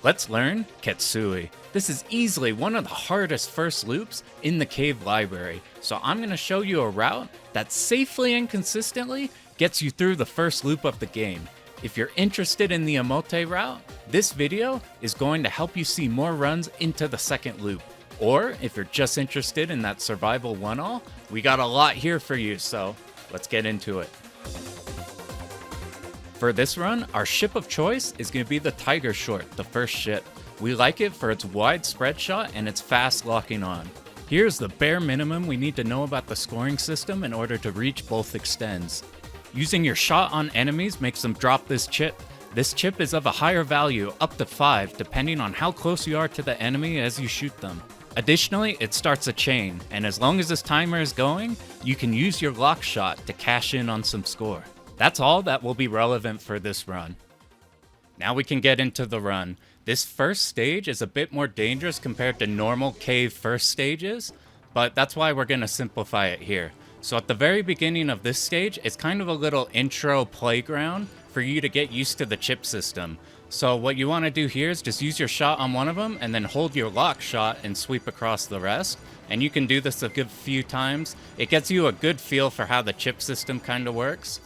Let's learn Ketsui. This is easily one of the hardest first loops in the cave library, so I'm going to show you a route that safely and consistently gets you through the first loop of the game. If you're interested in the omote route, this video is going to help you see more runs into the second loop. Or if you're just interested in that survival one-all, we got a lot here for you, so let's get into it. For this run, our ship of choice is going to be the Tiger Short, the first ship. We like it for its wide spread shot and its fast locking on. Here's the bare minimum we need to know about the scoring system in order to reach both extends. Using your shot on enemies makes them drop this chip. This chip is of a higher value, up to 5, depending on how close you are to the enemy as you shoot them. Additionally, it starts a chain, and as long as this timer is going, you can use your lock shot to cash in on some score. That's all that will be relevant for this run. Now we can get into the run. This first stage is a bit more dangerous compared to normal cave first stages, but that's why we're going to simplify it here. So at the very beginning of this stage, it's kind of a little intro playground for you to get used to the chip system. So what you want to do here is just use your shot on one of them and then hold your lock shot and sweep across the rest. And you can do this a good few times. It gets you a good feel for how the chip system kind of works.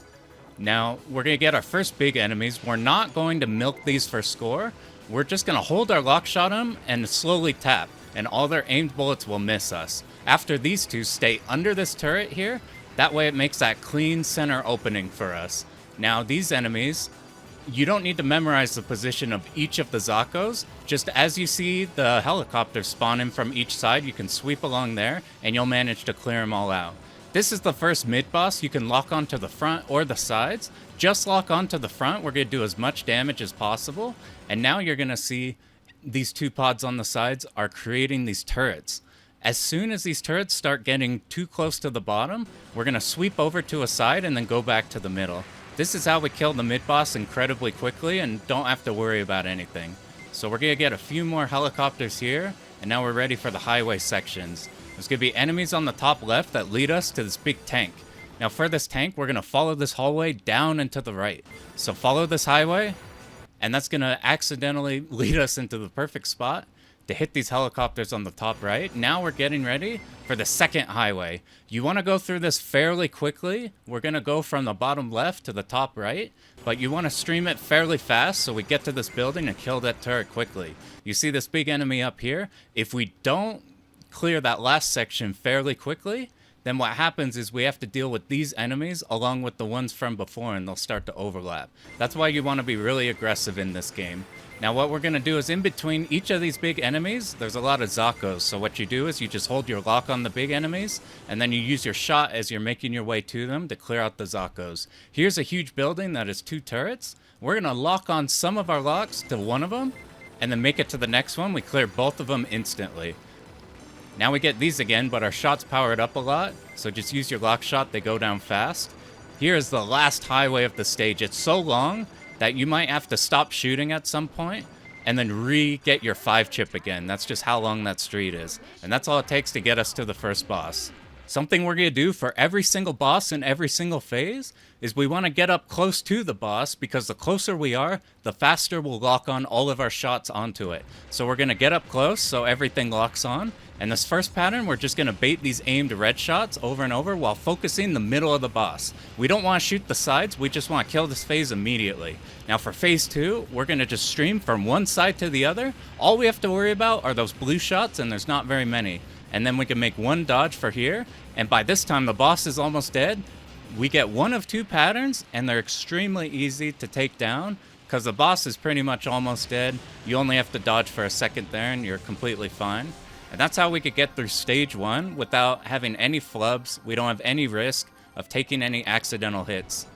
Now, we're going to get our first big enemies. We're not going to milk these for score. We're just going to hold our lock shot on them and slowly tap, and all their aimed bullets will miss us. After these two, stay under this turret here. That way it makes that clean center opening for us. Now, these enemies, you don't need to memorize the position of each of the Zakos. Just as you see the helicopters spawning from each side, you can sweep along there, and you'll manage to clear them all out. This is the first mid-boss. You can lock onto the front or the sides. Just lock onto the front. We're going to do as much damage as possible. And now you're going to see these two pods on the sides are creating these turrets. As soon as these turrets start getting too close to the bottom, we're going to sweep over to a side and then go back to the middle. This is how we kill the mid-boss incredibly quickly and don't have to worry about anything. So we're going to get a few more helicopters here, and now we're ready for the highway sections. There's going to be enemies on the top left that lead us to this big tank. Now for this tank, we're going to follow this hallway down and to the right. So follow this highway, and that's going to accidentally lead us into the perfect spot to hit these helicopters on the top right. Now we're getting ready for the second highway. You want to go through this fairly quickly. We're going to go from the bottom left to the top right, but you want to stream it fairly fast so we get to this building and kill that turret quickly. You see this big enemy up here? If we don't clear that last section fairly quickly, then what happens is we have to deal with these enemies along with the ones from before, and they'll start to overlap. That's why you want to be really aggressive in this game. Now what we're going to do is in between each of these big enemies, there's a lot of Zakos. So what you do is you just hold your lock on the big enemies, and then you use your shot as you're making your way to them to clear out the Zakos. Here's a huge building that is 2 turrets. We're going to lock on some of our locks to one of them, and then make it to the next one. We clear both of them instantly. Now we get these again, but our shot's powered up a lot, so just use your lock shot, they go down fast. Here is the last highway of the stage. It's so long that you might have to stop shooting at some point and then re-get your 5 chip again. That's just how long that street is. And that's all it takes to get us to the first boss. Something we're going to do for every single boss in every single phase is we want to get up close to the boss, because the closer we are, the faster we'll lock on all of our shots onto it. So we're going to get up close so everything locks on. And this first pattern, we're just going to bait these aimed red shots over and over while focusing the middle of the boss. We don't want to shoot the sides, we just want to kill this phase immediately. Now for phase 2, we're going to just stream from one side to the other. All we have to worry about are those blue shots, and there's not very many. And then we can make one dodge for here, and by this time the boss is almost dead. We get one of 2 patterns, and they're extremely easy to take down because the boss is pretty much almost dead. You only have to dodge for a second there and you're completely fine. And that's how we could get through stage 1 without having any flubs. We don't have any risk of taking any accidental hits.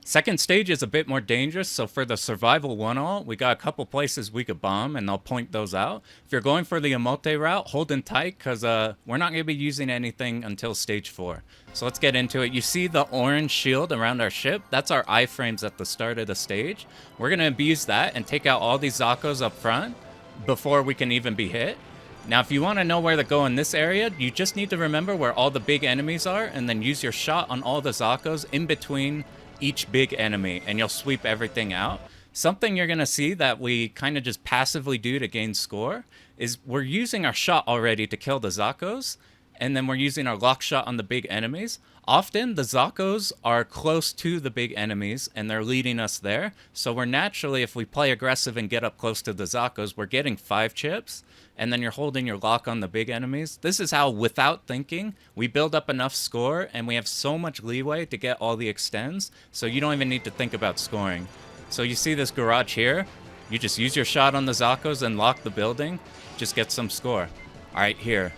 Second stage is a bit more dangerous, so for the survival one-all, we got a couple places we could bomb, and they'll point those out. If you're going for the omote route, hold in tight, because we're not going to be using anything until stage 4. So let's get into it. You see the orange shield around our ship? That's our iframes at the start of the stage. We're going to abuse that and take out all these Zakos up front before we can even be hit. Now, if you want to know where to go in this area, you just need to remember where all the big enemies are, and then use your shot on all the Zakos in between each big enemy, and you'll sweep everything out. Something you're going to see that we kind of just passively do to gain score is we're using our shot already to kill the Zakos, and then we're using our lock shot on the big enemies. Often the Zakos are close to the big enemies and they're leading us there. So we're naturally, if we play aggressive and get up close to the Zakos, we're getting 5 chips, and then you're holding your lock on the big enemies. This is how, without thinking, we build up enough score, and we have so much leeway to get all the extends, so you don't even need to think about scoring. So you see this garage here, you just use your shot on the Zakos and lock the building, just get some score. Alright, here.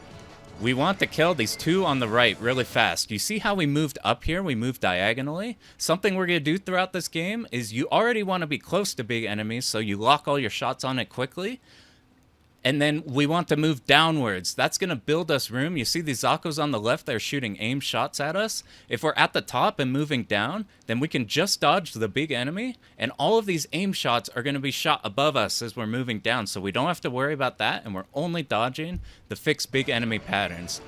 We want to kill these 2 on the right really fast. You see how we moved up here? We moved diagonally. Something we're going to do throughout this game is you already want to be close to big enemies, so you lock all your shots on it quickly. And then we want to move downwards. That's going to build us room. You see these Zakos on the left, they're shooting aim shots at us. If we're at the top and moving down, then we can just dodge the big enemy. And all of these aim shots are going to be shot above us as we're moving down. So we don't have to worry about that. And we're only dodging the fixed big enemy patterns.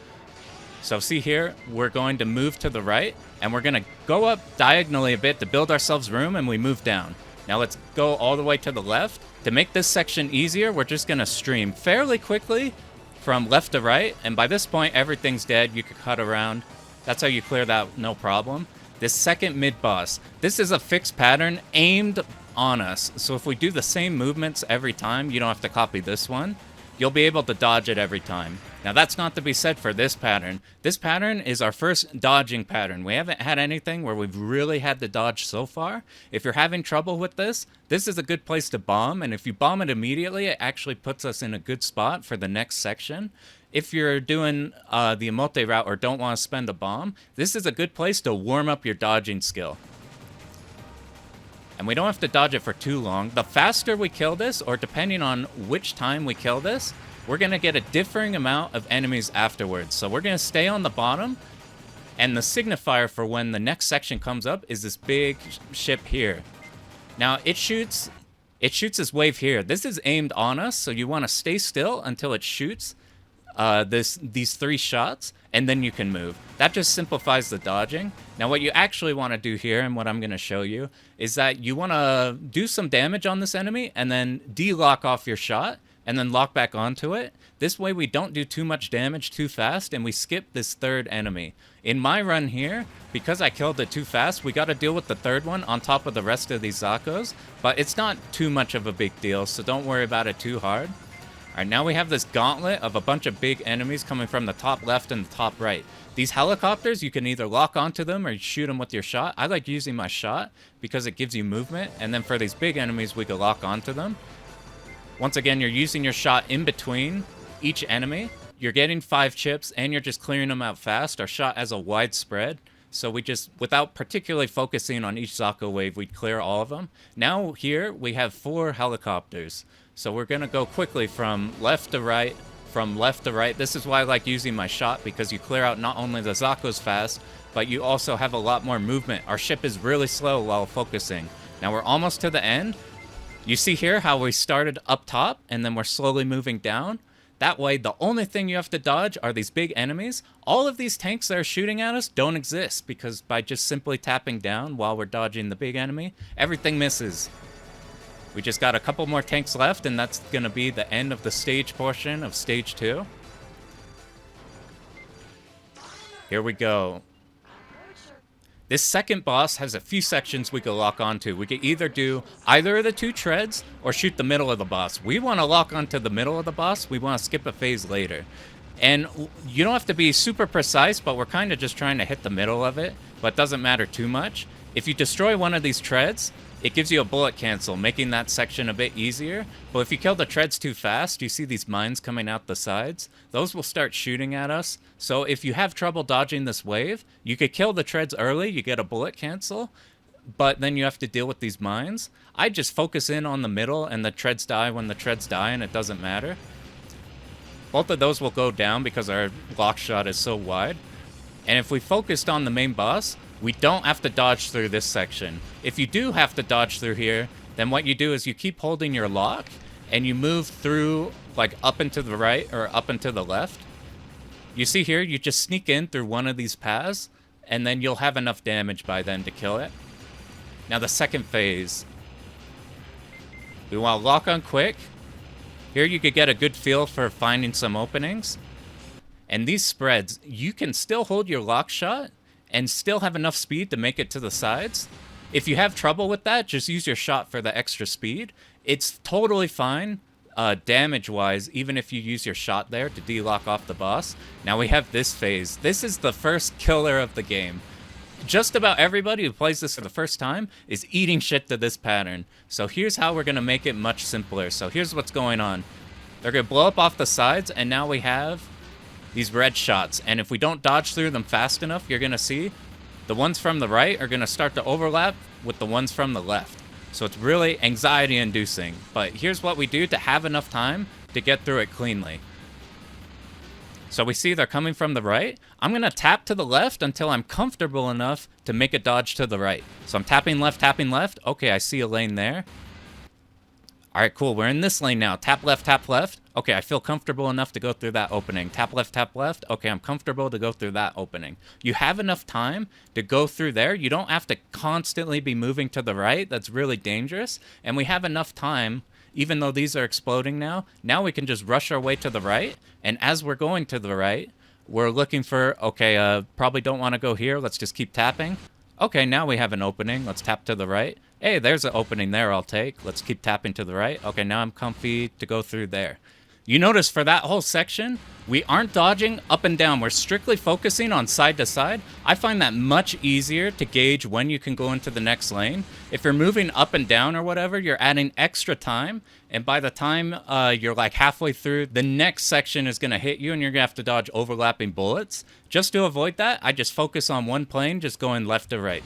So see here, we're going to move to the right. And we're going to go up diagonally a bit to build ourselves room, and we move down. Now let's go all the way to the left. To make this section easier, we're just going to stream fairly quickly from left to right. And by this point, everything's dead. You could cut around. That's how you clear that, no problem. This second mid-boss, this is a fixed pattern aimed on us. So if we do the same movements every time, you don't have to copy this one. You'll be able to dodge it every time. Now that's not to be said for this pattern. This pattern is our first dodging pattern. We haven't had anything where we've really had to dodge so far. If you're having trouble with this is a good place to bomb, and if you bomb it immediately, it actually puts us in a good spot for the next section. If you're doing the omote route or don't want to spend a bomb, this is a good place to warm up your dodging skill. And we don't have to dodge it for too long. The faster we kill this, or depending on which time we kill this, we're going to get a differing amount of enemies afterwards. So we're going to stay on the bottom, and the signifier for when the next section comes up is this big ship here. Now, it shoots this wave here. This is aimed on us, so you want to stay still until it shoots these 3 shots, and then you can move. That just simplifies the dodging. Now what you actually want to do here, and what I'm going to show you, is that you want to do some damage on this enemy, and then de-lock off your shot, and then lock back onto it. This way we don't do too much damage too fast, and we skip this 3rd enemy. In my run here, because I killed it too fast, we got to deal with the 3rd one on top of the rest of these Zakos, but it's not too much of a big deal, so don't worry about it too hard. Alright, now we have this gauntlet of a bunch of big enemies coming from the top left and the top right. These helicopters, you can either lock onto them or shoot them with your shot. I like using my shot because it gives you movement, and then for these big enemies, we can lock onto them. Once again, you're using your shot in between each enemy. You're getting 5 chips, and you're just clearing them out fast. Our shot has a wide spread, so we just, without particularly focusing on each Zako wave, we'd clear all of them. Now here, we have 4 helicopters. So we're going to go quickly from left to right, from left to right. This is why I like using my shot, because you clear out not only the Zakos fast, but you also have a lot more movement. Our ship is really slow while focusing. Now we're almost to the end. You see here how we started up top, and then we're slowly moving down. That way, the only thing you have to dodge are these big enemies. All of these tanks that are shooting at us don't exist, because by just simply tapping down while we're dodging the big enemy, everything misses. We just got a couple more tanks left, and that's going to be the end of the stage portion of stage 2. Here we go. This second boss has a few sections we could lock onto. We could either do either of the 2 treads or shoot the middle of the boss. We want to lock onto the middle of the boss. We want to skip a phase later. And you don't have to be super precise, but we're kind of just trying to hit the middle of it, but it doesn't matter too much. If you destroy one of these treads, it gives you a bullet cancel, making that section a bit easier. But if you kill the treads too fast, you see these mines coming out the sides. Those will start shooting at us. So if you have trouble dodging this wave, you could kill the treads early, you get a bullet cancel, but then you have to deal with these mines. I just focus in on the middle, and the treads die when the treads die, and it doesn't matter. Both of those will go down because our lock shot is so wide. And if we focused on the main boss, we don't have to dodge through this section. If you do have to dodge through here, then what you do is you keep holding your lock, and you move through, like, up and to the right or up and to the left. You see here, you just sneak in through one of these paths, and then you'll have enough damage by then to kill it. Now the second phase. We want to lock on quick. Here you could get a good feel for finding some openings. And these spreads, you can still hold your lock shot and still have enough speed to make it to the sides. If you have trouble with that, just use your shot for the extra speed. It's totally fine, damage-wise, even if you use your shot there to de-lock off the boss. Now we have this phase. This is the first killer of the game. Just about everybody who plays this for the first time is eating shit to this pattern. So here's how we're going to make it much simpler. So here's what's going on. They're going to blow up off the sides, and now we have these red shots. And if we don't dodge through them fast enough, you're going to see the ones from the right are going to start to overlap with the ones from the left. So it's really anxiety-inducing. But here's what we do to have enough time to get through it cleanly. So we see they're coming from the right. I'm going to tap to the left until I'm comfortable enough to make a dodge to the right. So I'm tapping left, tapping left. Okay, I see a lane there. All right, cool. We're in this lane now. Tap left, tap left. Okay, I feel comfortable enough to go through that opening. Tap left, tap left. Okay, I'm comfortable to go through that opening. You have enough time to go through there. You don't have to constantly be moving to the right. That's really dangerous. And we have enough time, even though these are exploding now we can just rush our way to the right. And as we're going to the right, we're looking for, okay, probably don't want to go here. Let's just keep tapping. Okay, now we have an opening. Let's tap to the right. Hey, there's an opening there I'll take. Let's keep tapping to the right. Okay, now I'm comfy to go through there. You notice for that whole section, we aren't dodging up and down. We're strictly focusing on side to side. I find that much easier to gauge when you can go into the next lane. If you're moving up and down or whatever, you're adding extra time. And by the time you're like halfway through, the next section is going to hit you and you're going to have to dodge overlapping bullets. Just to avoid that, I just focus on one plane, just going left to right.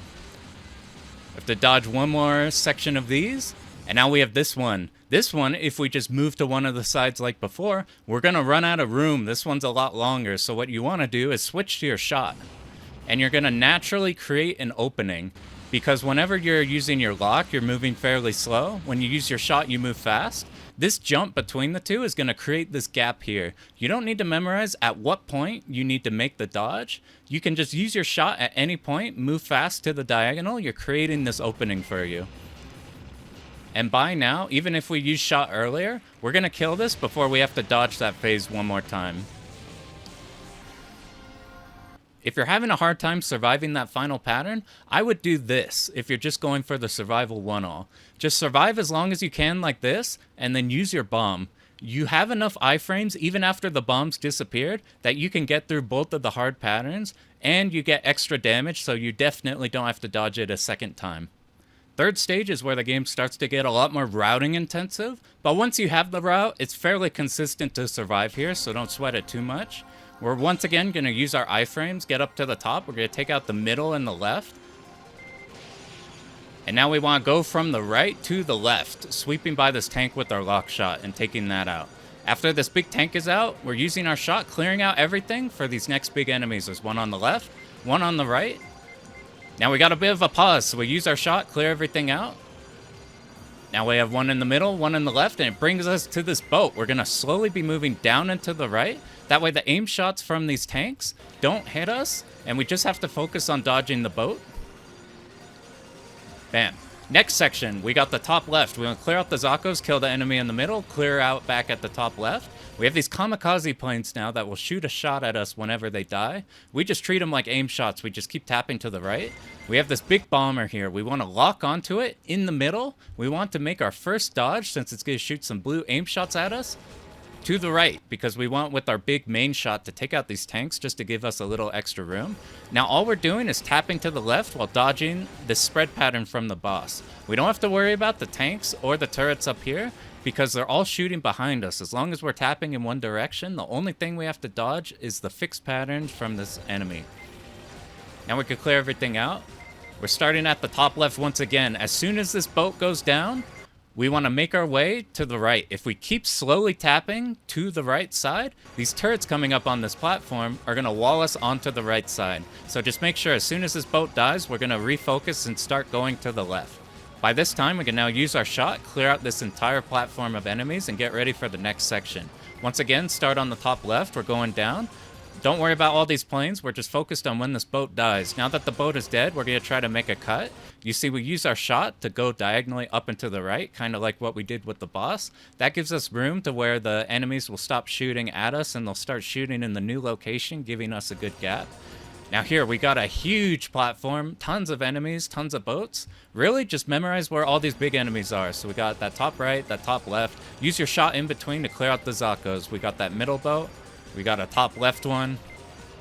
I have to dodge one more section of these. And now we have this one. This one, if we just move to one of the sides like before, we're going to run out of room. This one's a lot longer. So what you want to do is switch to your shot. And you're going to naturally create an opening. Because whenever you're using your lock, you're moving fairly slow. When you use your shot, you move fast. This jump between the two is going to create this gap here. You don't need to memorize at what point you need to make the dodge. You can just use your shot at any point, move fast to the diagonal. You're creating this opening for you. And by now, even if we use shot earlier, we're going to kill this before we have to dodge that phase one more time. If you're having a hard time surviving that final pattern, I would do this if you're just going for the survival one-all. Just survive as long as you can like this, and then use your bomb. You have enough iframes, even after the bombs disappeared, that you can get through both of the hard patterns, and you get extra damage, so you definitely don't have to dodge it a second time. Third stage is where the game starts to get a lot more routing intensive, but once you have the route, it's fairly consistent to survive here, so don't sweat it too much. We're once again going to use our iframes, get up to the top. We're going to take out the middle and the left. And now we want to go from the right to the left, sweeping by this tank with our lock shot and taking that out. After this big tank is out, we're using our shot, clearing out everything for these next big enemies. There's one on the left, one on the right. Now we got a bit of a pause, so we use our shot, clear everything out. Now we have one in the middle, one in the left, and it brings us to this boat. We're going to slowly be moving down and to the right. That way the aim shots from these tanks don't hit us, and we just have to focus on dodging the boat. Bam. Next section, we got the top left. We want to clear out the Zakos, kill the enemy in the middle, clear out back at the top left. We have these kamikaze planes now that will shoot a shot at us whenever they die. We just treat them like aim shots. We just keep tapping to the right. We have this big bomber here. We want to lock onto it in the middle. We want to make our first dodge, since it's going to shoot some blue aim shots at us, to the right, because we want with our big main shot to take out these tanks just to give us a little extra room. Now all we're doing is tapping to the left while dodging the spread pattern from the boss. We don't have to worry about the tanks or the turrets up here because they're all shooting behind us. As long as we're tapping in one direction, the only thing we have to dodge is the fixed pattern from this enemy. Now we can clear everything out. We're starting at the top left once again. As soon as this boat goes down, we want to make our way to the right. If we keep slowly tapping to the right side, these turrets coming up on this platform are going to wall us onto the right side. So just make sure as soon as this boat dies, we're going to refocus and start going to the left. By this time, we can now use our shot, clear out this entire platform of enemies, and get ready for the next section. Once again, start on the top left. We're going down. Don't worry about all these planes. We're just focused on when this boat dies. Now that the boat is dead, we're going to try to make a cut. You see, we use our shot to go diagonally up and to the right, kind of like what we did with the boss. That gives us room to where the enemies will stop shooting at us and they'll start shooting in the new location, giving us a good gap. Now here, we got a huge platform, tons of enemies, tons of boats. Really, just memorize where all these big enemies are. So we got that top right, that top left. Use your shot in between to clear out the Zakos. We got that middle boat. We got a top left one.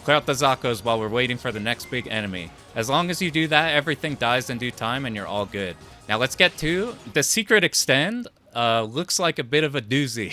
Clear out the Zakos while we're waiting for the next big enemy. As long as you do that, everything dies in due time and you're all good. Now let's get to the secret extend. Looks like a bit of a doozy.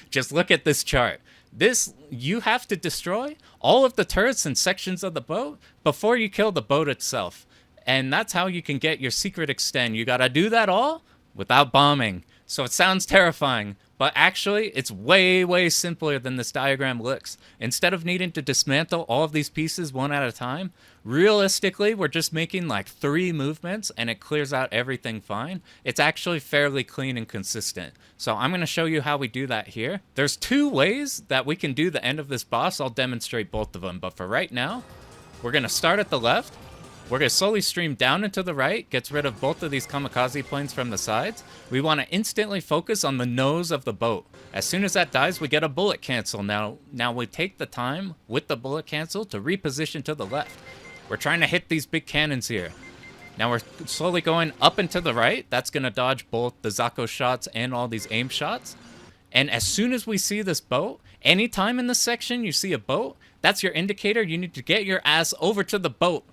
Just look at this chart. This, you have to destroy all of the turrets and sections of the boat before you kill the boat itself. And that's how you can get your secret extend. You gotta do that all without bombing. So it sounds terrifying, but actually it's way, way simpler than this diagram looks. Instead of needing to dismantle all of these pieces one at a time, realistically, we're just making like 3 movements and it clears out everything fine. It's actually fairly clean and consistent. So I'm going to show you how we do that here. There's 2 ways that we can do the end of this boss. I'll demonstrate both of them, but for right now, we're going to start at the left. We're going to slowly stream down and to the right, gets rid of both of these kamikaze planes from the sides. We want to instantly focus on the nose of the boat. As soon as that dies, we get a bullet cancel. Now we take the time with the bullet cancel to reposition to the left. We're trying to hit these big cannons here. Now we're slowly going up and to the right. That's going to dodge both the Zako shots and all these aim shots. And as soon as we see this boat, anytime in this section you see a boat, that's your indicator. You need to get your ass over to the boat.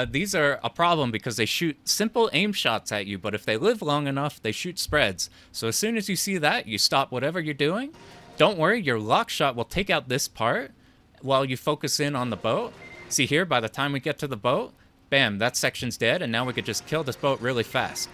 These are a problem because they shoot simple aim shots at you, but if they live long enough, they shoot spreads. So as soon as you see that, you stop whatever you're doing. Don't worry, your lock shot will take out this part while you focus in on the boat. See here, by the time we get to the boat, bam, that section's dead, and now we could just kill this boat really fast.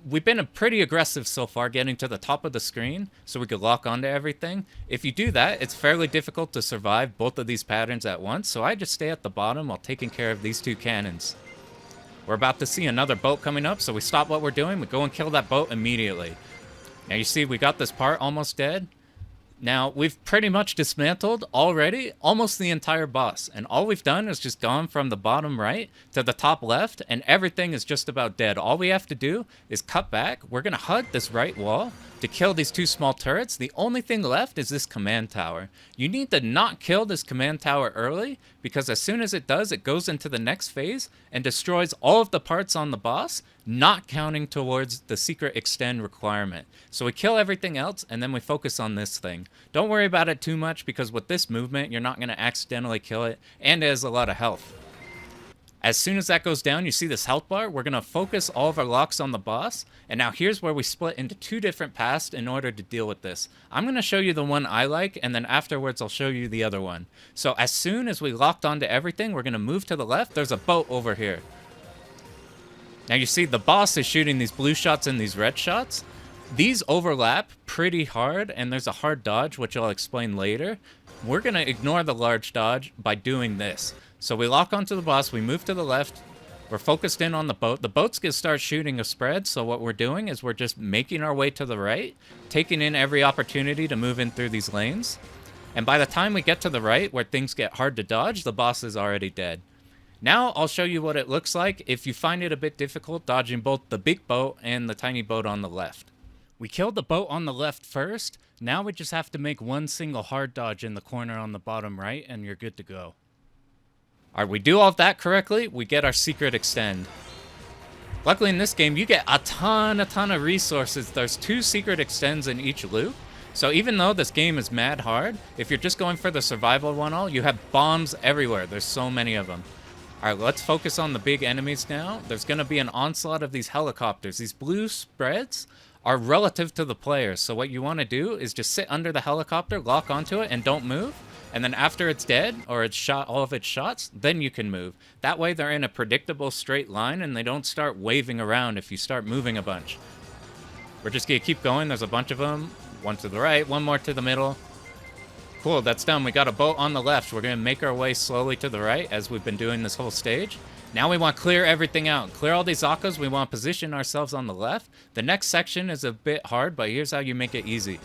We've been pretty aggressive so far getting to the top of the screen so we could lock onto everything. If you do that, it's fairly difficult to survive both of these patterns at once, so I just stay at the bottom while taking care of these 2 cannons. We're about to see another boat coming up, so we stop what we're doing, we go and kill that boat immediately. Now you see we got this part almost dead. Now, we've pretty much dismantled already almost the entire boss, and all we've done is just gone from the bottom right to the top left, and everything is just about dead. All we have to do is cut back. We're going to hug this right wall to kill these 2 small turrets. The only thing left is this command tower. You need to not kill this command tower early, because as soon as it does, it goes into the next phase and destroys all of the parts on the boss, not counting towards the secret extend requirement. So we kill everything else, and then we focus on this thing. Don't worry about it too much, because with this movement, you're not going to accidentally kill it, and it has a lot of health. As soon as that goes down, you see this health bar. We're going to focus all of our locks on the boss, and now here's where we split into 2 different paths in order to deal with this. I'm going to show you the one I like, and then afterwards I'll show you the other one. So as soon as we locked onto everything, we're going to move to the left. There's a boat over here. Now you see the boss is shooting these blue shots and these red shots. These overlap pretty hard, and there's a hard dodge, which I'll explain later. We're going to ignore the large dodge by doing this. So we lock onto the boss, we move to the left, we're focused in on the boat. The boat's going to start shooting a spread, so what we're doing is we're just making our way to the right, taking in every opportunity to move in through these lanes. And by the time we get to the right, where things get hard to dodge, the boss is already dead. Now I'll show you what it looks like if you find it a bit difficult dodging both the big boat and the tiny boat on the left. We killed the boat on the left first. Now we just have to make one single hard dodge in the corner on the bottom right, and you're good to go. Alright, we do all of that correctly, we get our secret extend. Luckily in this game, you get a ton of resources. There's 2 secret extends in each loop. So even though this game is mad hard, if you're just going for the survival one-all, you have bombs everywhere. There's so many of them. Alright, let's focus on the big enemies now. There's going to be an onslaught of these helicopters. These blue spreads are relative to the players. So what you want to do is just sit under the helicopter, lock onto it, and don't move. And then after it's dead, or it's shot all of its shots, then you can move. That way they're in a predictable straight line, and they don't start waving around if you start moving a bunch. We're just going to keep going. There's a bunch of them. One to the right, one more to the middle. Cool, that's done. We got a boat on the left. We're going to make our way slowly to the right, as we've been doing this whole stage. Now we want to clear everything out. Clear all these Zakos. We want to position ourselves on the left. The next section is a bit hard, but here's how you make it easy.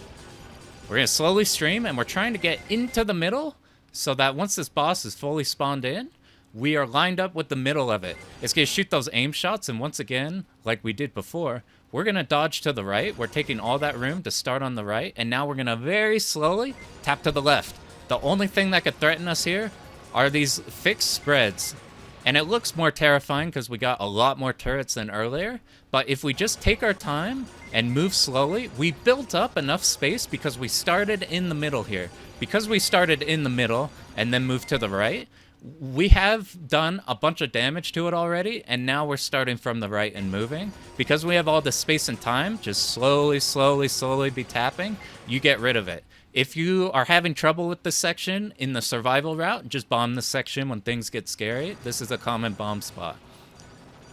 We're going to slowly stream, and we're trying to get into the middle so that once this boss is fully spawned in, we are lined up with the middle of it. It's going to shoot those aim shots, and once again, like we did before, we're going to dodge to the right. We're taking all that room to start on the right, and now we're going to very slowly tap to the left. The only thing that could threaten us here are these fixed spreads. And it looks more terrifying because we got a lot more turrets than earlier. But if we just take our time and move slowly, we built up enough space because we started in the middle here. Because we started in the middle and then moved to the right, we have done a bunch of damage to it already, and now we're starting from the right and moving. Because we have all the space and time, just slowly be tapping, you get rid of it. If you are having trouble with this section in the survival route, just bomb this section when things get scary. This is a common bomb spot.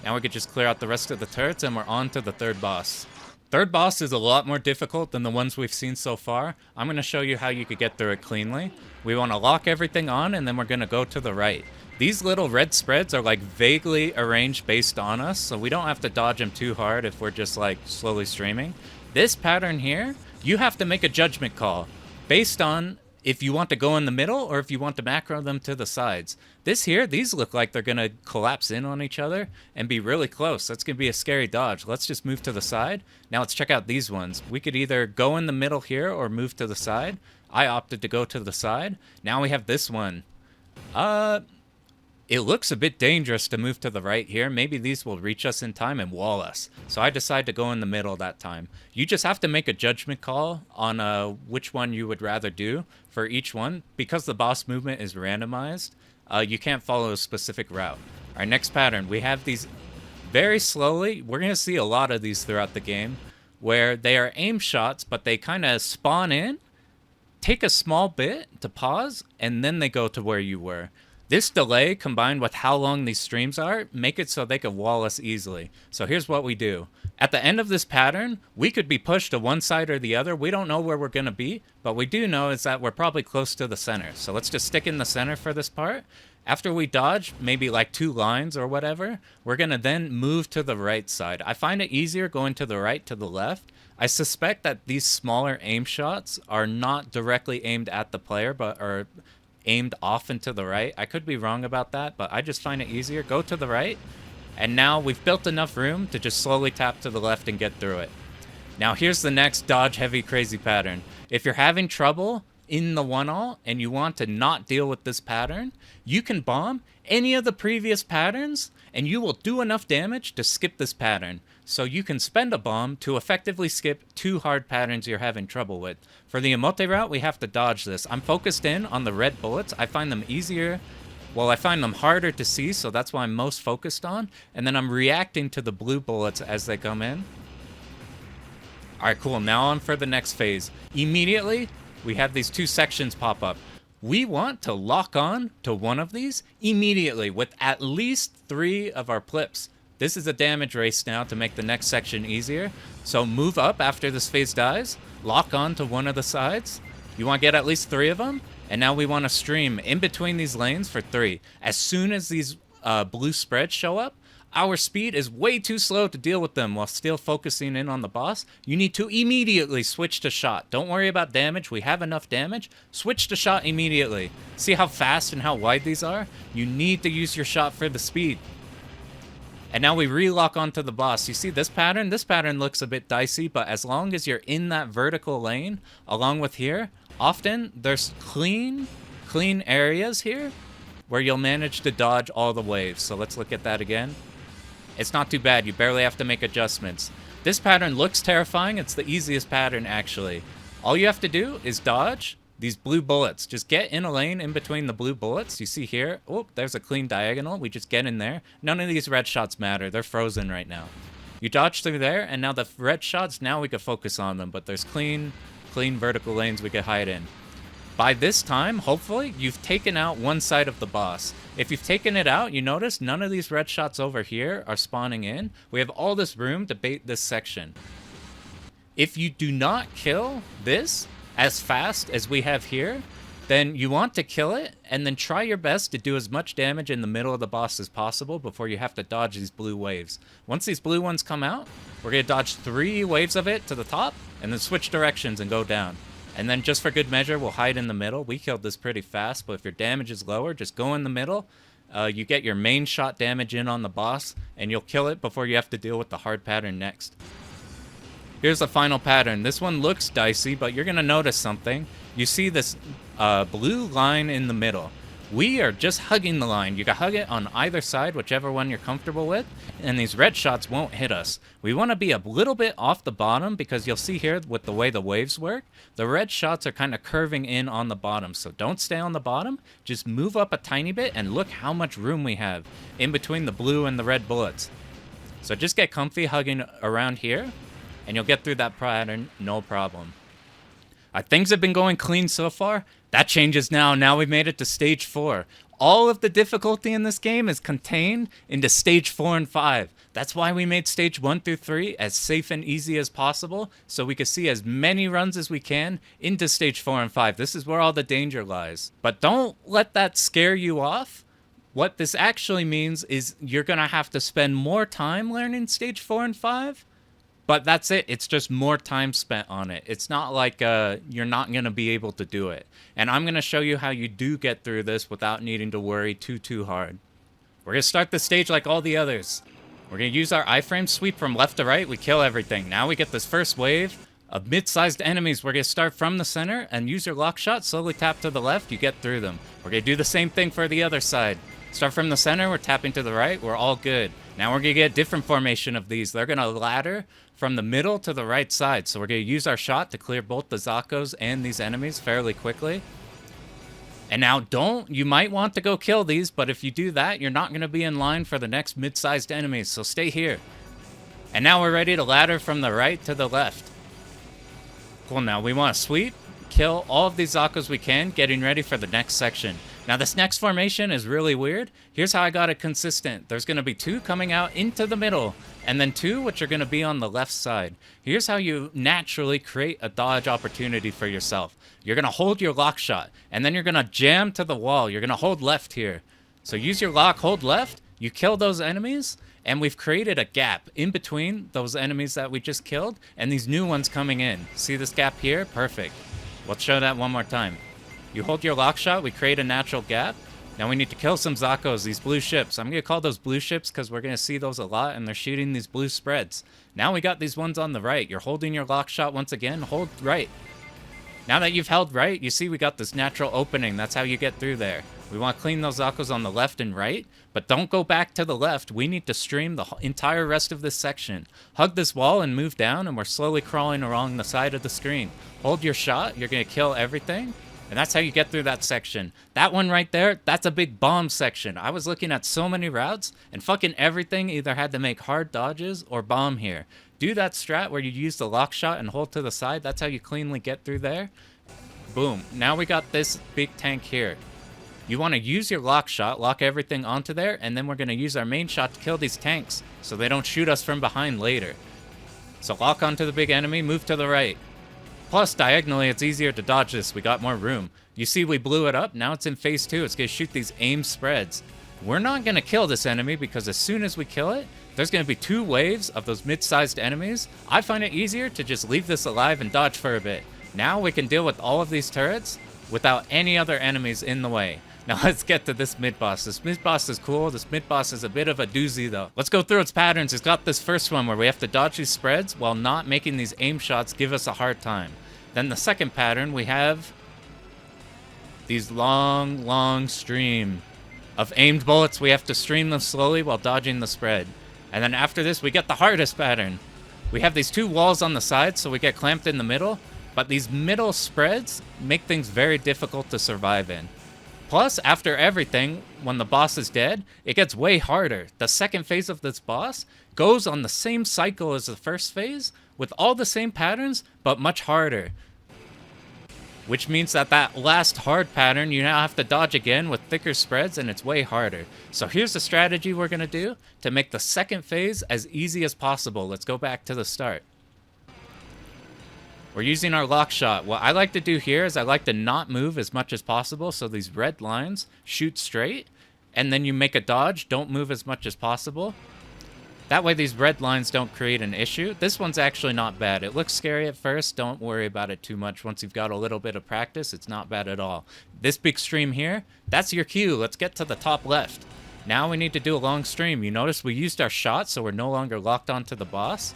Now we could just clear out the rest of the turrets, and we're on to the third boss. Third boss is a lot more difficult than the ones we've seen so far. I'm going to show you how you could get through it cleanly. We want to lock everything on, and then we're going to go to the right. These little red spreads are like vaguely arranged based on us, so we don't have to dodge them too hard if we're just like slowly streaming. This pattern here, you have to make a judgment call based on if you want to go in the middle or if you want to macro them to the sides. This here, these look like they're going to collapse in on each other and be really close. That's going to be a scary dodge. Let's just move to the side. Now let's check out these ones. We could either go in the middle here or move to the side. I opted to go to the side. Now we have this one. It looks a bit dangerous to move to the right here. Maybe these will reach us in time and wall us. So I decided to go in the middle that time. You just have to make a judgment call on which one you would rather do for each one. Because the boss movement is randomized, you can't follow a specific route. Our next pattern, we have these very slowly. We're going to see a lot of these throughout the game where they are aim shots, but they kind of spawn in, take a small bit to pause, and then they go to where you were. This delay, combined with how long these streams are, make it so they can wall us easily. So here's what we do. At the end of this pattern, we could be pushed to one side or the other. We don't know where we're going to be, but we do know is that we're probably close to the center. So let's just stick in the center for this part. After we dodge maybe like 2 lines or whatever, we're going to then move to the right side. I find it easier going to the right to the left. I suspect that these smaller aim shots are not directly aimed at the player, but are aimed off and to the right. I could be wrong about that, but I just find it easier. Go to the right, and now we've built enough room to just slowly tap to the left and get through it. Now here's the next dodge heavy crazy pattern. If you're having trouble in the 1-all and you want to not deal with this pattern, you can bomb any of the previous patterns and you will do enough damage to skip this pattern. So you can spend a bomb to effectively skip 2 hard patterns you're having trouble with. For the omote route, we have to dodge this. I'm focused in on the red bullets. I find them easier. Well, I find them harder to see, so that's why I'm most focused on. And then I'm reacting to the blue bullets as they come in. Alright, cool. Now on for the next phase. Immediately, we have these 2 sections pop up. We want to lock on to one of these immediately with at least 3 of our plips. This is a damage race now to make the next section easier. So move up after this phase dies, lock on to one of the sides. You want to get at least 3 of them, and now we want to stream in between these lanes for 3. As soon as these blue spreads show up, our speed is way too slow to deal with them while still focusing in on the boss. You need to immediately switch to shot. Don't worry about damage. We have enough damage. Switch to shot immediately. See how fast and how wide these are? You need to use your shot for the speed. And now we relock onto the boss. You see this pattern? This pattern looks a bit dicey, but as long as you're in that vertical lane, along with here, often there's clean areas here where you'll manage to dodge all the waves. So let's look at that again. It's not too bad. You barely have to make adjustments. This pattern looks terrifying. It's the easiest pattern, actually. All you have to do is dodge these blue bullets. Just get in a lane in between the blue bullets. You see here, oh, there's a clean diagonal. We just get in there. None of these red shots matter. They're frozen right now. You dodge through there, and now the red shots, now we can focus on them. But there's clean vertical lanes we could hide in. By this time, hopefully, you've taken out one side of the boss. If you've taken it out, you notice none of these red shots over here are spawning in. We have all this room to bait this section. If you do not kill this as fast as we have here, then you want to kill it and then try your best to do as much damage in the middle of the boss as possible before you have to dodge these blue waves. Once these blue ones come out, we're going to dodge 3 waves of it to the top and then switch directions and go down. And then just for good measure, we'll hide in the middle. We killed this pretty fast, but if your damage is lower, just go in the middle. You get your main shot damage in on the boss, and you'll kill it before you have to deal with the hard pattern next. Here's the final pattern. This one looks dicey, but you're going to notice something. You see this blue line in the middle. We are just hugging the line. You can hug it on either side, whichever one you're comfortable with, and these red shots won't hit us. We want to be a little bit off the bottom because you'll see here with the way the waves work, the red shots are kind of curving in on the bottom. So don't stay on the bottom, just move up a tiny bit and look how much room we have in between the blue and the red bullets. So just get comfy hugging around here, and you'll get through that pattern, no problem. Things have been going clean so far. That changes now. Now we've made it to stage 4. All of the difficulty in this game is contained into stage 4 and 5. That's why we made stage 1 through 3 as safe and easy as possible, so we could see as many runs as we can into stage 4 and 5. This is where all the danger lies. But don't let that scare you off. What this actually means is you're going to have to spend more time learning stage 4 and 5. But that's it. It's just more time spent on it. It's not like you're not going to be able to do it. And I'm going to show you how you do get through this without needing to worry too hard. We're going to start the stage like all the others. We're going to use our iframe sweep from left to right. We kill everything. Now we get this first wave of mid-sized enemies. We're going to start from the center and use your lock shot. Slowly tap to the left. You get through them. We're going to do the same thing for the other side. Start from the center. We're tapping to the right. We're all good. Now we're going to get a different formation of these. They're going to ladder from the middle to the right side. So we're going to use our shot to clear both the Zakos and these enemies fairly quickly. And now you might want to go kill these, but if you do that, you're not going to be in line for the next mid-sized enemies. So stay here. And now we're ready to ladder from the right to the left. Cool, now we want to sweep, kill all of these Zakos we can, getting ready for the next section. Now this next formation is really weird. Here's how I got it consistent. There's going to be 2 coming out into the middle, and then 2 which are going to be on the left side. Here's how you naturally create a dodge opportunity for yourself. You're going to hold your lock shot, and then you're going to jam to the wall. You're going to hold left here. So use your lock, hold left, you kill those enemies, and we've created a gap in between those enemies that we just killed and these new ones coming in. See this gap here? Perfect. Let's show that one more time. You hold your lock shot, we create a natural gap. Now we need to kill some Zakos, these blue ships. I'm going to call those blue ships because we're going to see those a lot, and they're shooting these blue spreads. Now we got these ones on the right. You're holding your lock shot once again. Hold right. Now that you've held right, you see we got this natural opening. That's how you get through there. We want to clean those Zakos on the left and right, but don't go back to the left. We need to stream the entire rest of this section. Hug this wall and move down, and we're slowly crawling along the side of the screen. Hold your shot. You're going to kill everything. And that's how you get through that section. That one right there, that's a big bomb section. I was looking at so many routes, and fucking everything either had to make hard dodges or bomb here. Do that strat where you use the lock shot and hold to the side. That's how you cleanly get through there. Boom. Now we got this big tank here. You want to use your lock shot, lock everything onto there, and then we're going to use our main shot to kill these tanks so they don't shoot us from behind later. So lock onto the big enemy, move to the right. Plus, diagonally, it's easier to dodge this. We got more room. You see we blew it up. Now it's in phase 2. It's going to shoot these aim spreads. We're not going to kill this enemy because as soon as we kill it, there's going to be 2 waves of those mid-sized enemies. I find it easier to just leave this alive and dodge for a bit. Now we can deal with all of these turrets without any other enemies in the way. Now let's get to this mid-boss. This mid-boss is cool. This mid-boss is a bit of a doozy though. Let's go through its patterns. It's got this first one where we have to dodge these spreads while not making these aim shots give us a hard time. Then the second pattern, we have these long stream of aimed bullets. We have to stream them slowly while dodging the spread. And then after this, we get the hardest pattern. We have these 2 walls on the side, so we get clamped in the middle. But these middle spreads make things very difficult to survive in. Plus, after everything, when the boss is dead, it gets way harder. The second phase of this boss goes on the same cycle as the first phase, with all the same patterns, but much harder. Which means that last hard pattern, you now have to dodge again with thicker spreads, and it's way harder. So here's the strategy we're going to do to make the second phase as easy as possible. Let's go back to the start. We're using our lock shot. What I like to do here is I like to not move as much as possible, so these red lines shoot straight, and then you make a dodge. Don't move as much as possible. That way these red lines don't create an issue. This one's actually not bad. It looks scary at first. Don't worry about it too much. Once you've got a little bit of practice, it's not bad at all. This big stream here, that's your cue. Let's get to the top left. Now we need to do a long stream. You notice we used our shot, so we're no longer locked onto the boss.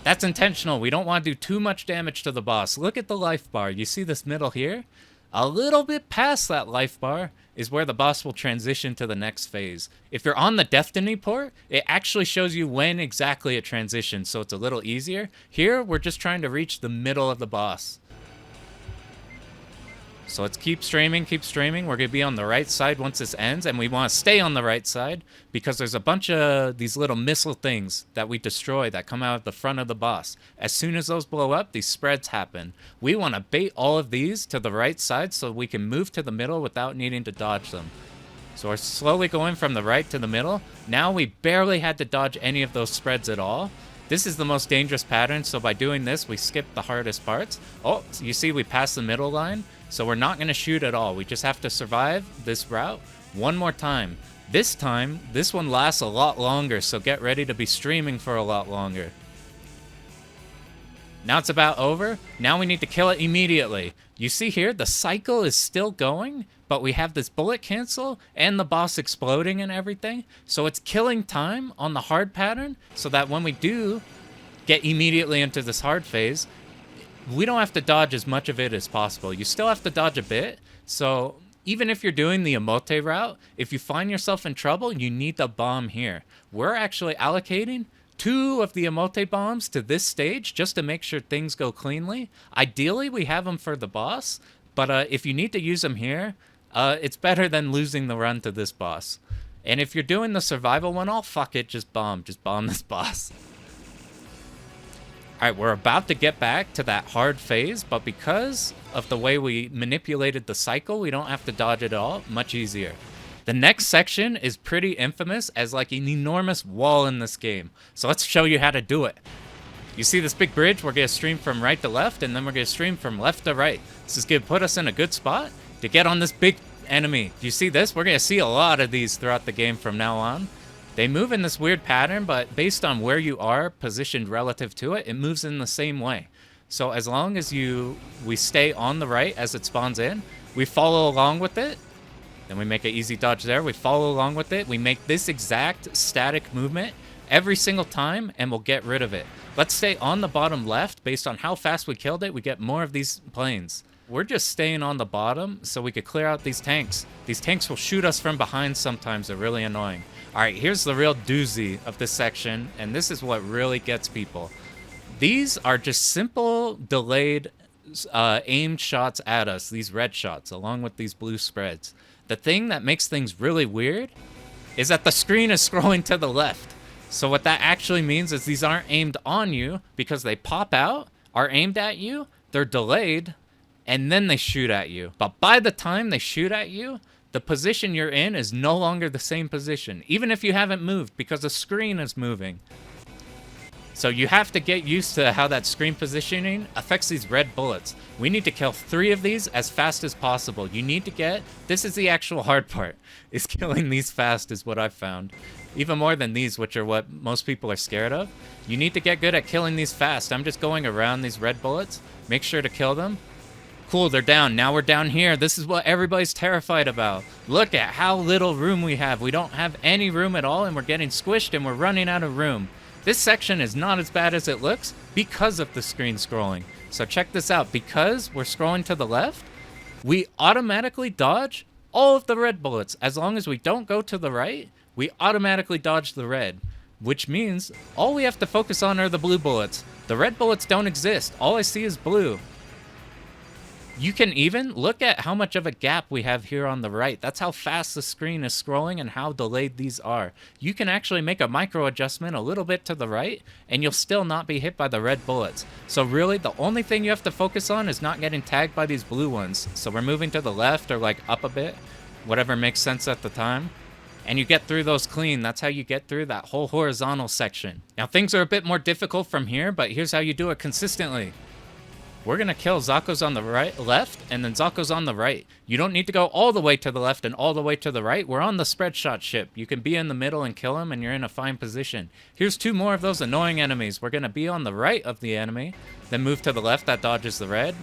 That's intentional. We don't want to do too much damage to the boss. Look at the life bar. You see this middle here? A little bit past that life bar is where the boss will transition to the next phase. If you're on the Destiny port, it actually shows you when exactly it transitions, so it's a little easier. Here, we're just trying to reach the middle of the boss. So let's keep streaming, keep streaming. We're going to be on the right side once this ends, and we want to stay on the right side because there's a bunch of these little missile things that we destroy that come out of the front of the boss. As soon as those blow up, these spreads happen. We want to bait all of these to the right side so we can move to the middle without needing to dodge them. So we're slowly going from the right to the middle. Now we barely had to dodge any of those spreads at all. This is the most dangerous pattern, so by doing this, we skip the hardest parts. Oh, you see we passed the middle line, so we're not going to shoot at all. We just have to survive this route one more time. This time, this one lasts a lot longer, so get ready to be streaming for a lot longer. Now it's about over. Now we need to kill it immediately. You see here, the cycle is still going, but we have this bullet cancel and the boss exploding and everything. So it's killing time on the hard pattern so that when we do get immediately into this hard phase, we don't have to dodge as much of it as possible. You still have to dodge a bit. So even if you're doing the omote route, if you find yourself in trouble, you need the bomb here. We're actually allocating 2 of the omote bombs to this stage just to make sure things go cleanly. Ideally, we have them for the boss, but if you need to use them here, it's better than losing the run to this boss. And if you're doing the survival one, oh, fuck it, just bomb this boss. Alright, we're about to get back to that hard phase, but because of the way we manipulated the cycle, we don't have to dodge it all. Much easier. The next section is pretty infamous as like an enormous wall in this game. So let's show you how to do it. You see this big bridge? We're going to stream from right to left, and then we're going to stream from left to right. This is going to put us in a good spot to get on this big enemy. Do you see this? We're going to see a lot of these throughout the game from now on. They move in this weird pattern, but based on where you are positioned relative to it, it moves in the same way. So as long as we stay on the right as it spawns in, we follow along with it, then we make an easy dodge there. We follow along with it. We make this exact static movement every single time, and we'll get rid of it. Let's stay on the bottom left. Based on how fast we killed it, we get more of these planes. We're just staying on the bottom so we could clear out these tanks. These tanks will shoot us from behind sometimes. They're really annoying. All right, here's the real doozy of this section, and this is what really gets people. These are just simple, delayed, aimed shots at us, these red shots, along with these blue spreads. The thing that makes things really weird is that the screen is scrolling to the left. So what that actually means is these aren't aimed on you because they pop out, are aimed at you, they're delayed, and then they shoot at you. But by the time they shoot at you, the position you're in is no longer the same position, even if you haven't moved, because the screen is moving. So you have to get used to how that screen positioning affects these red bullets. We need to kill 3 of these as fast as possible. You need to get, this is the actual hard part, is killing these fast is what I've found. Even more than these, which are what most people are scared of. You need to get good at killing these fast. I'm just going around these red bullets. Make sure to kill them. Cool, they're down. Now we're down here. This is what everybody's terrified about. Look at how little room we have. We don't have any room at all, and we're getting squished, and we're running out of room. This section is not as bad as it looks because of the screen scrolling. So check this out. Because we're scrolling to the left, we automatically dodge all of the red bullets. As long as we don't go to the right, we automatically dodge the red, which means all we have to focus on are the blue bullets. The red bullets don't exist. All I see is blue. You can even look at how much of a gap we have here on the right. That's how fast the screen is scrolling and how delayed these are. You can actually make a micro adjustment a little bit to the right, and you'll still not be hit by the red bullets. So really, the only thing you have to focus on is not getting tagged by these blue ones. So we're moving to the left or like up a bit, whatever makes sense at the time. And you get through those clean. That's how you get through that whole horizontal section. Now things are a bit more difficult from here, but here's how you do it consistently. we're gonna kill Zako's on the left, and then Zako's on the right. You don't need to go all the way to the left and all the way to the right. We're on the spread shot ship. You can be in the middle and kill him, and you're in a fine position. Here's 2 more of those annoying enemies. We're gonna be on the right of the enemy, then move to the left. That dodges the red,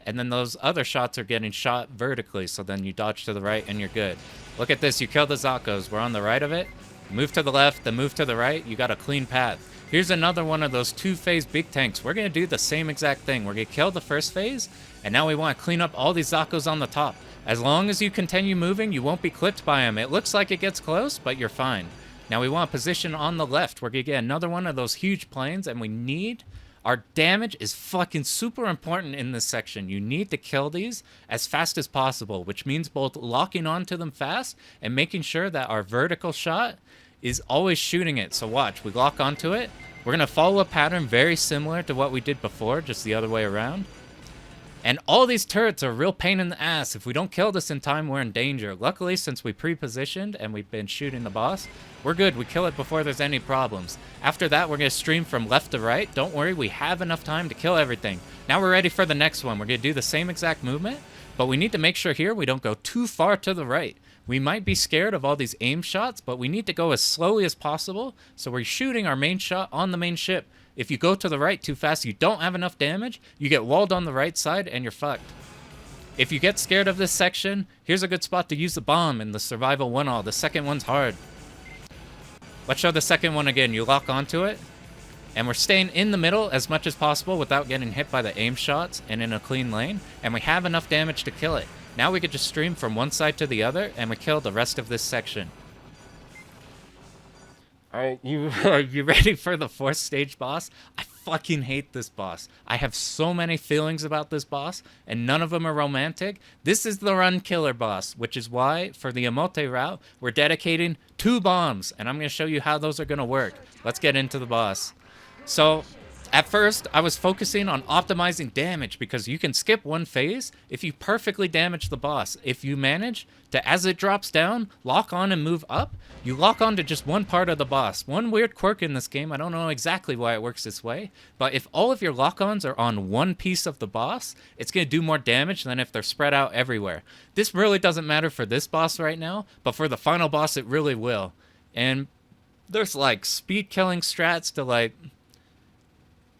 and then those other shots are getting shot vertically. So then you dodge to the right, and you're good. Look at this. You kill the Zakos. We're on the right of it. Move to the left, then move to the right. You got a clean path. Here's another one of those 2-phase big tanks. We're going to do the same exact thing. We're going to kill the first phase, and now we want to clean up all these Zakos on the top. As long as you continue moving, you won't be clipped by them. It looks like it gets close, but you're fine. Now we want to position on the left. We're going to get another one of those huge planes, and we need... Our damage is fucking super important in this section. You need to kill these as fast as possible, which means both locking onto them fast and making sure that our vertical shot is always shooting it. So watch, we lock onto it. We're going to follow a pattern very similar to what we did before, just the other way around. And all these turrets are a real pain in the ass. If we don't kill this in time, we're in danger. Luckily, since we pre-positioned and we've been shooting the boss, we're good. We kill it before there's any problems. After that, we're going to stream from left to right. Don't worry, we have enough time to kill everything. Now we're ready for the next one. We're going to do the same exact movement, but we need to make sure here we don't go too far to the right. We might be scared of all these aim shots, but we need to go as slowly as possible. So we're shooting our main shot on the main ship. If you go to the right too fast, you don't have enough damage, you get walled on the right side, and you're fucked. If you get scared of this section, here's a good spot to use the bomb in the survival 1-all. The second one's hard. Let's show the second one again. You lock onto it, and we're staying in the middle as much as possible without getting hit by the aim shots and in a clean lane, and we have enough damage to kill it. Now we could just stream from one side to the other, and we kill the rest of this section. Alright, you ready for the 4th stage boss? I fucking hate this boss. I have so many feelings about this boss, and none of them are romantic. This is the run killer boss, which is why, for the omote route, we're dedicating 2 bombs, and I'm going to show you how those are going to work. Let's get into the boss. So, at first, I was focusing on optimizing damage because you can skip one phase if you perfectly damage the boss. If you manage to, as it drops down, lock on and move up, you lock on to just one part of the boss. One weird quirk in this game, I don't know exactly why it works this way, but if all of your lock-ons are on one piece of the boss, it's going to do more damage than if they're spread out everywhere. This really doesn't matter for this boss right now, but for the final boss it really will. And there's like speed killing strats to like...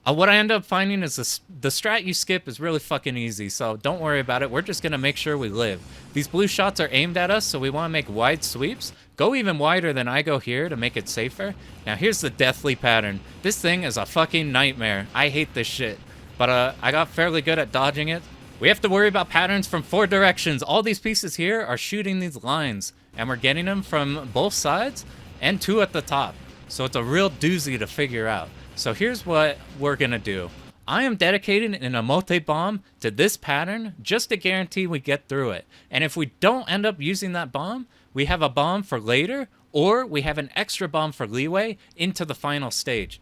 what I end up finding is the strat you skip is really fucking easy, so don't worry about it. We're just going to make sure we live. These blue shots are aimed at us, so we want to make wide sweeps. Go even wider than I go here to make it safer. Now here's the deathly pattern. This thing is a fucking nightmare. I hate this shit, but I got fairly good at dodging it. We have to worry about patterns from 4 directions. All these pieces here are shooting these lines, and we're getting them from both sides and 2 at the top. So it's a real doozy to figure out. So here's what we're going to do. I am dedicating an omote bomb to this pattern just to guarantee we get through it. And if we don't end up using that bomb, we have a bomb for later, or we have an extra bomb for leeway into the final stage.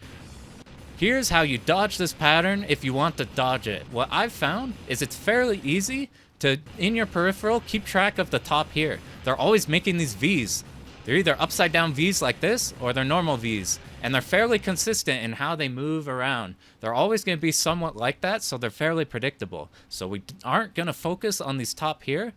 Here's how you dodge this pattern if you want to dodge it. What I've found is it's fairly easy to, in your peripheral, keep track of the top here. They're always making these V's. They're either upside down V's like this, or they're normal V's. And they're fairly consistent in how they move around. They're always going to be somewhat like that, so they're fairly predictable. So we aren't going to focus on these top here.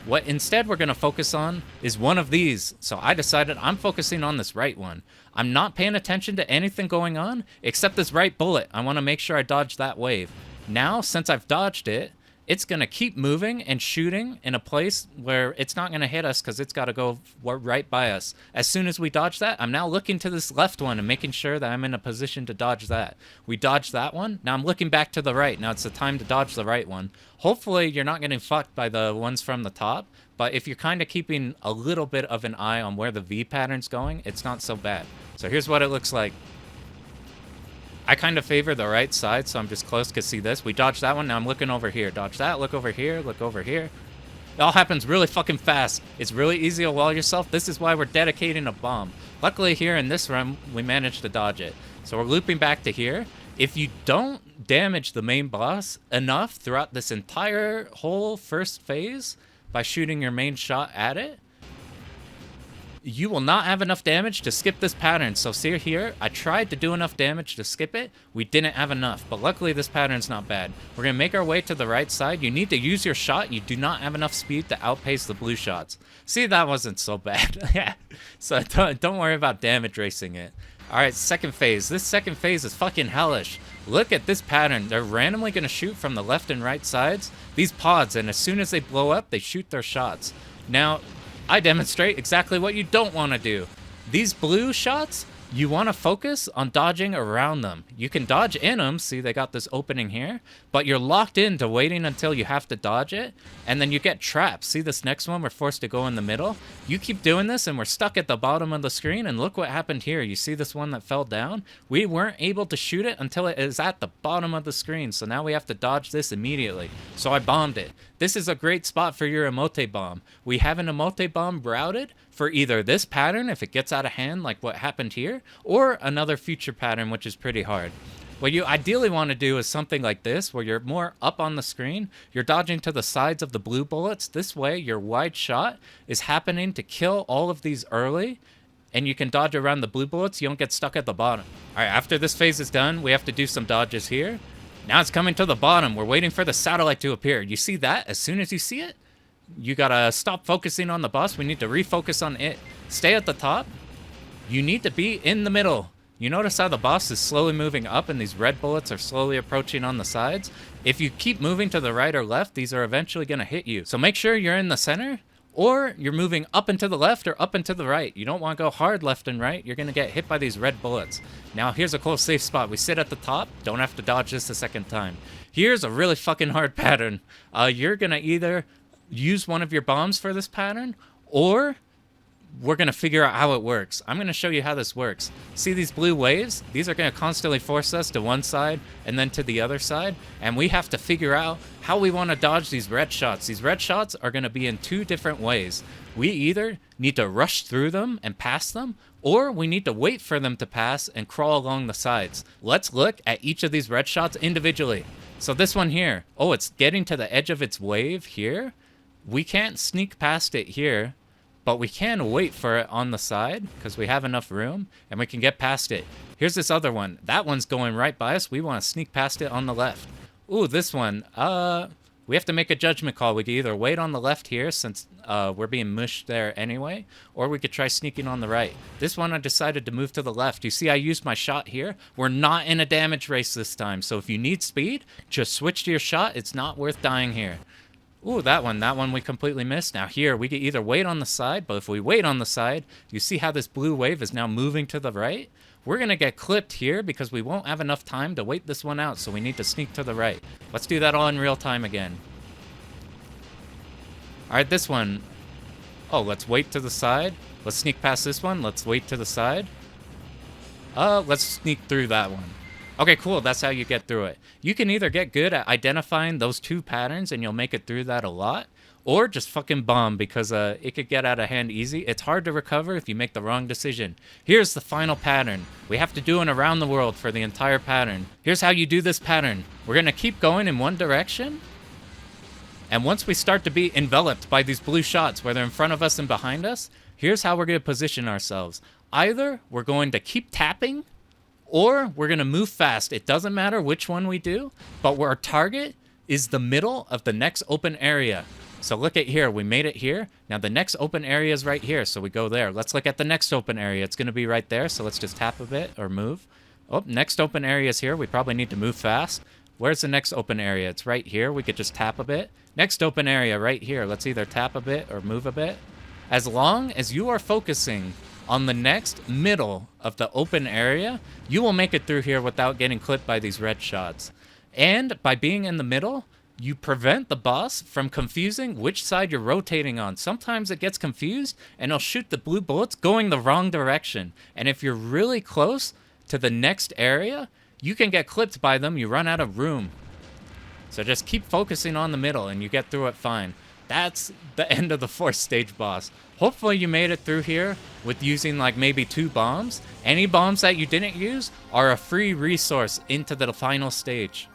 What instead we're going to focus on is one of these. So I decided I'm focusing on this right one. I'm not paying attention to anything going on except this right bullet. I want to make sure I dodge that wave. Now, since I've dodged it, it's going to keep moving and shooting in a place where it's not going to hit us because it's got to go right by us. As soon as we dodge that, I'm now looking to this left one and making sure that I'm in a position to dodge that. We dodged that one. Now I'm looking back to the right. Now it's the time to dodge the right one. Hopefully you're not getting fucked by the ones from the top, but if you're kind of keeping a little bit of an eye on where the V pattern's going, it's not so bad. So here's what it looks like. I kind of favor the right side, so I'm just close to see this. We dodged that one, now I'm looking over here. Dodge that, look over here, look over here. It all happens really fucking fast. It's really easy to wall yourself. This is why we're dedicating a bomb. Luckily here in this run, we managed to dodge it. So we're looping back to here. If you don't damage the main boss enough throughout this entire whole first phase by shooting your main shot at it, You will not have enough damage to skip this pattern. So see here, I tried to do enough damage to skip it. We didn't have enough, but luckily this pattern's not bad. We're gonna make our way to the right side. You need to use your shot. You do not have enough speed to outpace the blue shots. See, that wasn't so bad. Yeah. So don't worry about damage racing it. All right, second phase. This second phase is fucking hellish. Look at this pattern. They're randomly gonna shoot from the left and right sides, these pods, and as soon as they blow up, they shoot their shots. Now, I demonstrate exactly what you don't want to do. These blue shots, you want to focus on dodging around them. You can dodge in them, see they got this opening here, but you're locked into waiting until you have to dodge it, and then you get trapped. See this next one, we're forced to go in the middle. You keep doing this and we're stuck at the bottom of the screen, and look what happened here. You see this one that fell down? We weren't able to shoot it until it is at the bottom of the screen, so now we have to dodge this immediately. So I bombed it. This is a great spot for your omote bomb. We have an omote bomb routed for either this pattern, if it gets out of hand like what happened here, or another future pattern, which is pretty hard. What you ideally want to do is something like this, where you're more up on the screen, you're dodging to the sides of the blue bullets. This way, your wide shot is happening to kill all of these early, and you can dodge around the blue bullets. You don't get stuck at the bottom. All right, after this phase is done, we have to do some dodges here. Now it's coming to the bottom. We're waiting for the satellite to appear. You see that? As soon as you see it, you gotta stop focusing on the boss. We need to refocus on it. Stay at the top. You need to be in the middle. You notice how the boss is slowly moving up and these red bullets are slowly approaching on the sides? If you keep moving to the right or left, these are eventually gonna hit you. So make sure you're in the center, or you're moving up and to the left or up and to the right. You don't want to go hard left and right. You're gonna get hit by these red bullets. Now here's a cool safe spot. We sit at the top. Don't have to dodge this a second time. Here's a really fucking hard pattern. You're gonna either use one of your bombs for this pattern, or we're going to figure out how it works. I'm going to show you how this works. See these blue waves? These are going to constantly force us to one side and then to the other side, and we have to figure out how we want to dodge these red shots. These red shots are going to be in two different ways. We either need to rush through them and pass them, or we need to wait for them to pass and crawl along the sides. Let's look at each of these red shots individually. So this one here, oh, it's getting to the edge of its wave here. We can't sneak past it here, but we can wait for it on the side because we have enough room and we can get past it. Here's this other one. That one's going right by us. We want to sneak past it on the left. Ooh, this one. We have to make a judgment call. We can either wait on the left here since we're being mushed there anyway, or we could try sneaking on the right. This one I decided to move to the left. You see I used my shot here. We're not in a damage race this time, so if you need speed, just switch to your shot. It's not worth dying here. Ooh, that one we completely missed. Now here, we can either wait on the side, but if we wait on the side, you see how this blue wave is now moving to the right? We're gonna get clipped here because we won't have enough time to wait this one out, so we need to sneak to the right. Let's do that all in real time again. All right, this one. Oh, let's wait to the side. Let's sneak past this one. Let's wait to the side. Let's sneak through that one. Okay, cool. That's how you get through it. You can either get good at identifying those two patterns and you'll make it through that a lot, or just fucking bomb because it could get out of hand easy. It's hard to recover if you make the wrong decision. Here's the final pattern. We have to do an around the world for the entire pattern. Here's how you do this pattern. We're going to keep going in one direction, and once we start to be enveloped by these blue shots, whether in front of us and behind us, here's how we're going to position ourselves. Either we're going to keep tapping, or we're going to move fast. It doesn't matter which one we do, but our target is the middle of the next open area. So look at here. We made it here. Now the next open area is right here, so we go there. Let's look at the next open area. It's going to be right there, so let's just tap a bit or move. Oh, next open area is here. We probably need to move fast. Where's the next open area? It's right here. We could just tap a bit. Next open area right here. Let's either tap a bit or move a bit. As long as you are focusing on the next middle of the open area, you will make it through here without getting clipped by these red shots. And by being in the middle, you prevent the boss from confusing which side you're rotating on. Sometimes it gets confused and it'll shoot the blue bullets going the wrong direction. And if you're really close to the next area, you can get clipped by them. You run out of room. So just keep focusing on the middle and you get through it fine. That's the end of the fourth stage boss. Hopefully you made it through here with using like maybe 2 bombs. Any bombs that you didn't use are a free resource into the final stage.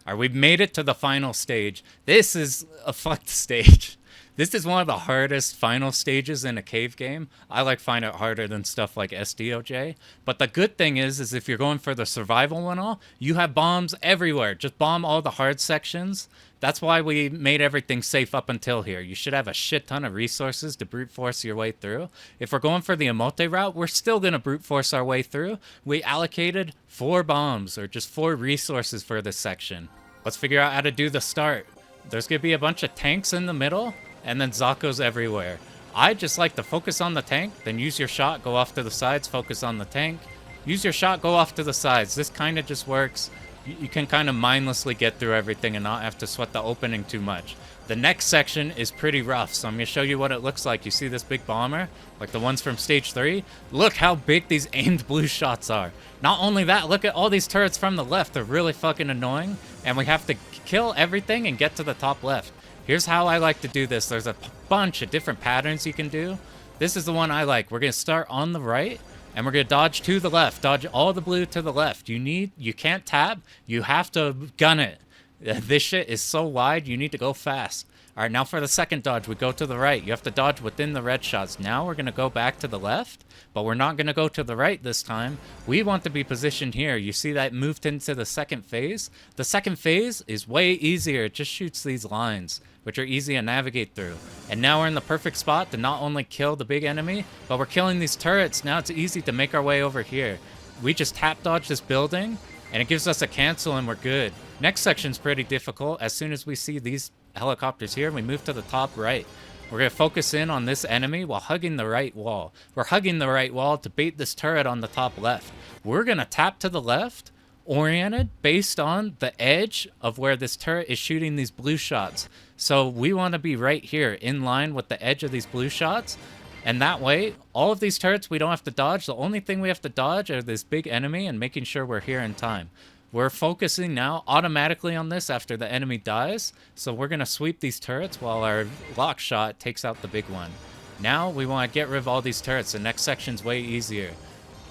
All right, we've made it to the final stage. This is a fucked stage. This is one of the hardest final stages in a cave game. I find it harder than stuff like SDOJ. But the good thing is if you're going for the survival one all, you have bombs everywhere. Just bomb all the hard sections. That's why we made everything safe up until here. You should have a shit ton of resources to brute force your way through. If we're going for the omote route, we're still going to brute force our way through. We allocated 4 bombs, or just 4 resources for this section. Let's figure out how to do the start. There's going to be a bunch of tanks in the middle, and then Zakos everywhere. I just like to focus on the tank, then use your shot, go off to the sides, focus on the tank. Use your shot, go off to the sides. This kind of just works. You can kind of mindlessly get through everything and not have to sweat the opening too much. The next section is pretty rough, so I'm going to show you what it looks like. You see this big bomber? Like the ones from stage 3? Look how big these aimed blue shots are. Not only that, look at all these turrets from the left. They're really fucking annoying, and we have to kill everything and get to the top left. Here's how I like to do this. There's a bunch of different patterns you can do. This is the one I like. We're going to start on the right, and we're going to dodge to the left. Dodge all the blue to the left. You can't tab. You have to gun it. This shit is so wide, you need to go fast. All right, now for the second dodge, we go to the right. You have to dodge within the red shots. Now we're going to go back to the left, but we're not going to go to the right this time. We want to be positioned here. You see that moved into the second phase? The second phase is way easier. It just shoots these lines, which are easy to navigate through. And now we're in the perfect spot to not only kill the big enemy, but we're killing these turrets. Now it's easy to make our way over here. We just tap dodge this building, and it gives us a cancel, and we're good. Next section's pretty difficult. As soon as we see these helicopters here, we move to the top right. We're going to focus in on this enemy while hugging the right wall. We're hugging the right wall to bait this turret on the top left. We're going to tap to the left, oriented based on the edge of where this turret is shooting these blue shots. So we want to be right here in line with the edge of these blue shots. And that way, all of these turrets we don't have to dodge. The only thing we have to dodge are this big enemy and making sure we're here in time. We're focusing now automatically on this after the enemy dies. So we're going to sweep these turrets while our lock shot takes out the big one. Now we want to get rid of all these turrets. The next section's way easier.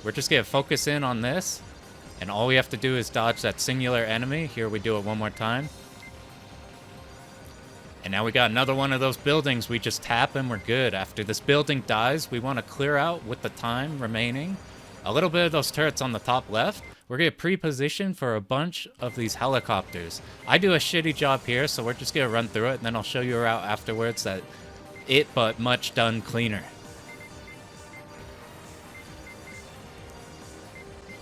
We're just going to focus in on this. And all we have to do is dodge that singular enemy. Here we do it one more time. And now we got another one of those buildings. We just tap and we're good. After this building dies, we want to clear out with the time remaining a little bit of those turrets on the top left. We're going to pre-position for a bunch of these helicopters. I do a shitty job here, so we're just going to run through it, and then I'll show you a route afterwards that but much done cleaner.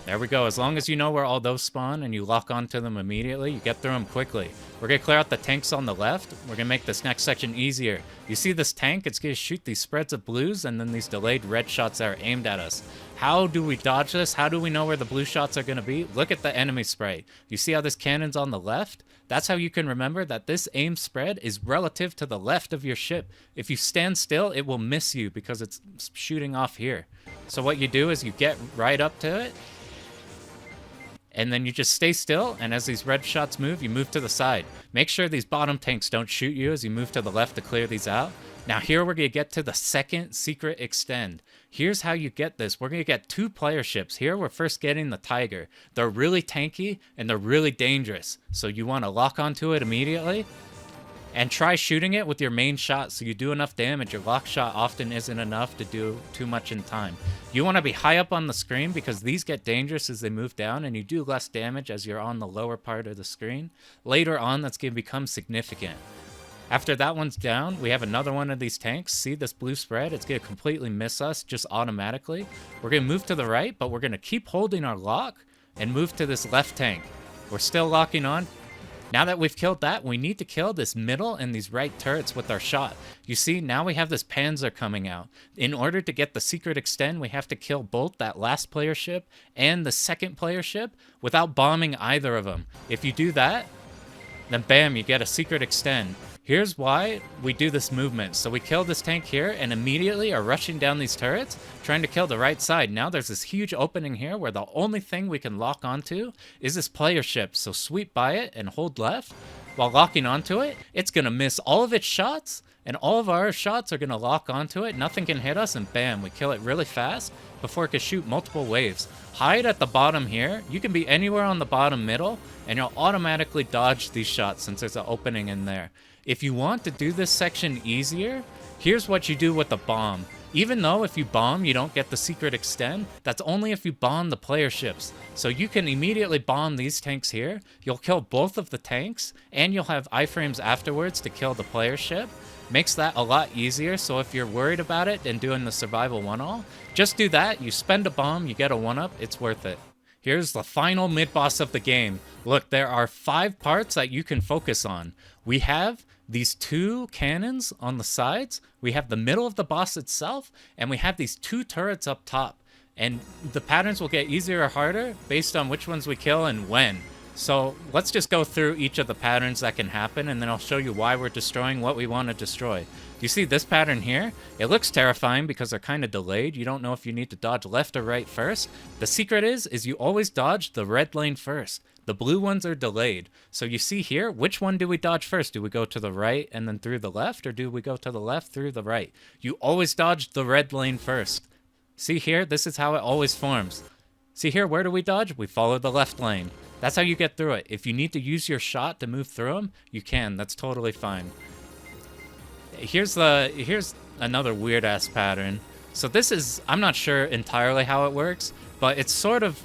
There we go. As long as you know where all those spawn and you lock onto them immediately, you get through them quickly. We're going to clear out the tanks on the left. We're going to make this next section easier. You see this tank? It's going to shoot these spreads of blues and then these delayed red shots that are aimed at us. How do we dodge this? How do we know where the blue shots are going to be? Look at the enemy spray. You see how this cannon's on the left? That's how you can remember that this aim spread is relative to the left of your ship. If you stand still, it will miss you because it's shooting off here. So what you do is you get right up to it, and then you just stay still, and as these red shots move, you move to the side. Make sure these bottom tanks don't shoot you as you move to the left to clear these out. Now here we're going to get to the second secret extend. Here's how you get this. We're going to get 2 player ships. Here we're first getting the Tiger. They're really tanky, and they're really dangerous. So you want to lock onto it immediately. And try shooting it with your main shot so you do enough damage. Your lock shot often isn't enough to do too much in time. You want to be high up on the screen because these get dangerous as they move down, and you do less damage as you're on the lower part of the screen. Later on, that's going to become significant. After that one's down, we have another one of these tanks. See this blue spread? It's going to completely miss us just automatically. We're going to move to the right, but we're going to keep holding our lock and move to this left tank. We're still locking on. Now that we've killed that, we need to kill this middle and these right turrets with our shot. You see, now we have this Panzer coming out. In order to get the secret extend, we have to kill both that last player ship and the second player ship without bombing either of them. If you do that, then bam, you get a secret extend. Here's why we do this movement. So we kill this tank here and immediately are rushing down these turrets, trying to kill the right side. Now there's this huge opening here where the only thing we can lock onto is this player ship. So sweep by it and hold left. While locking onto it, it's going to miss all of its shots and all of our shots are going to lock onto it. Nothing can hit us, and bam, we kill it really fast before it can shoot multiple waves. Hide at the bottom here. You can be anywhere on the bottom middle, and you'll automatically dodge these shots since there's an opening in there. If you want to do this section easier, here's what you do with the bomb. Even though if you bomb, you don't get the secret extend, that's only if you bomb the player ships. So you can immediately bomb these tanks here, you'll kill both of the tanks, and you'll have iframes afterwards to kill the player ship. Makes that a lot easier, so if you're worried about it and doing the survival 1-all, just do that, you spend a bomb, you get a 1-up, it's worth it. Here's the final mid-boss of the game. Look, there are 5 parts that you can focus on. We have these 2 cannons on the sides, we have the middle of the boss itself, and we have these 2 turrets up top. And the patterns will get easier or harder based on which ones we kill and when. So let's just go through each of the patterns that can happen, and then I'll show you why we're destroying what we want to destroy. Do you see this pattern here? It looks terrifying because they're kind of delayed. You don't know if you need to dodge left or right first. The secret is you always dodge the red lane first. The blue ones are delayed. So you see here, which one do we dodge first? Do we go to the right and then through the left, or do we go to the left through the right? You always dodge the red lane first. See here, this is how it always forms. See here, where do we dodge? We follow the left lane. That's how you get through it. If you need to use your shot to move through them, you can. That's totally fine. Here's another weird ass pattern. So this is, I'm not sure entirely how it works, but it's sort of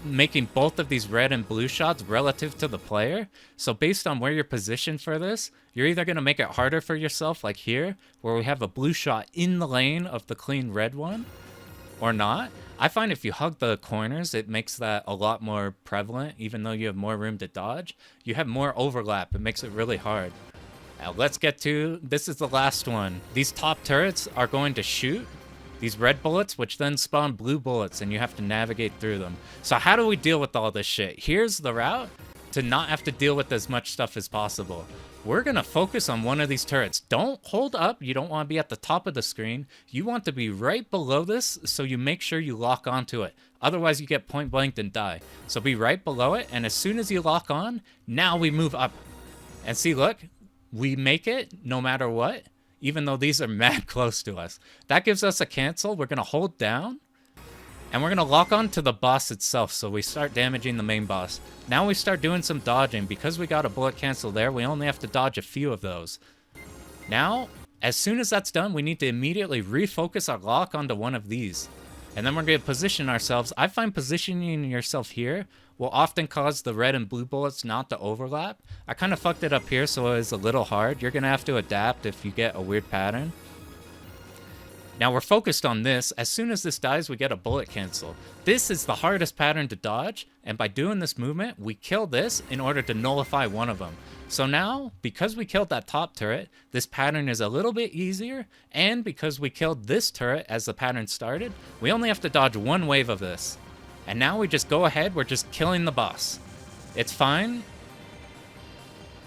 making both of these red and blue shots relative to the player. So based on where you're positioned for this, you're either going to make it harder for yourself, like here, where we have a blue shot in the lane of the clean red one, or not. I find if you hug the corners, it makes that a lot more prevalent. Even though you have more room to dodge, you have more overlap. It makes it really hard. Now let's get to, this is the last one. These top turrets are going to shoot these red bullets, which then spawn blue bullets, and you have to navigate through them. So how do we deal with all this shit? Here's the route to not have to deal with as much stuff as possible. We're going to focus on one of these turrets. Don't hold up. You don't want to be at the top of the screen. You want to be right below this, so you make sure you lock onto it. Otherwise, you get point blanked and die. So be right below it, and as soon as you lock on, now we move up. And see, look, we make it no matter what, even though these are mad close to us. That gives us a cancel. We're going to hold down, and we're going to lock on to the boss itself, so we start damaging the main boss. Now we start doing some dodging. Because we got a bullet cancel there, we only have to dodge a few of those. Now, as soon as that's done, we need to immediately refocus our lock onto one of these. And then we're going to position ourselves. I find positioning yourself here will often cause the red and blue bullets not to overlap. I kind of fucked it up here, so it was a little hard. You're going to have to adapt if you get a weird pattern. Now we're focused on this. As soon as this dies, we get a bullet cancel. This is the hardest pattern to dodge, and by doing this movement, we kill this in order to nullify one of them. So now, because we killed that top turret, this pattern is a little bit easier, and because we killed this turret as the pattern started, we only have to dodge one wave of this. And now we just go ahead, we're just killing the boss. It's fine.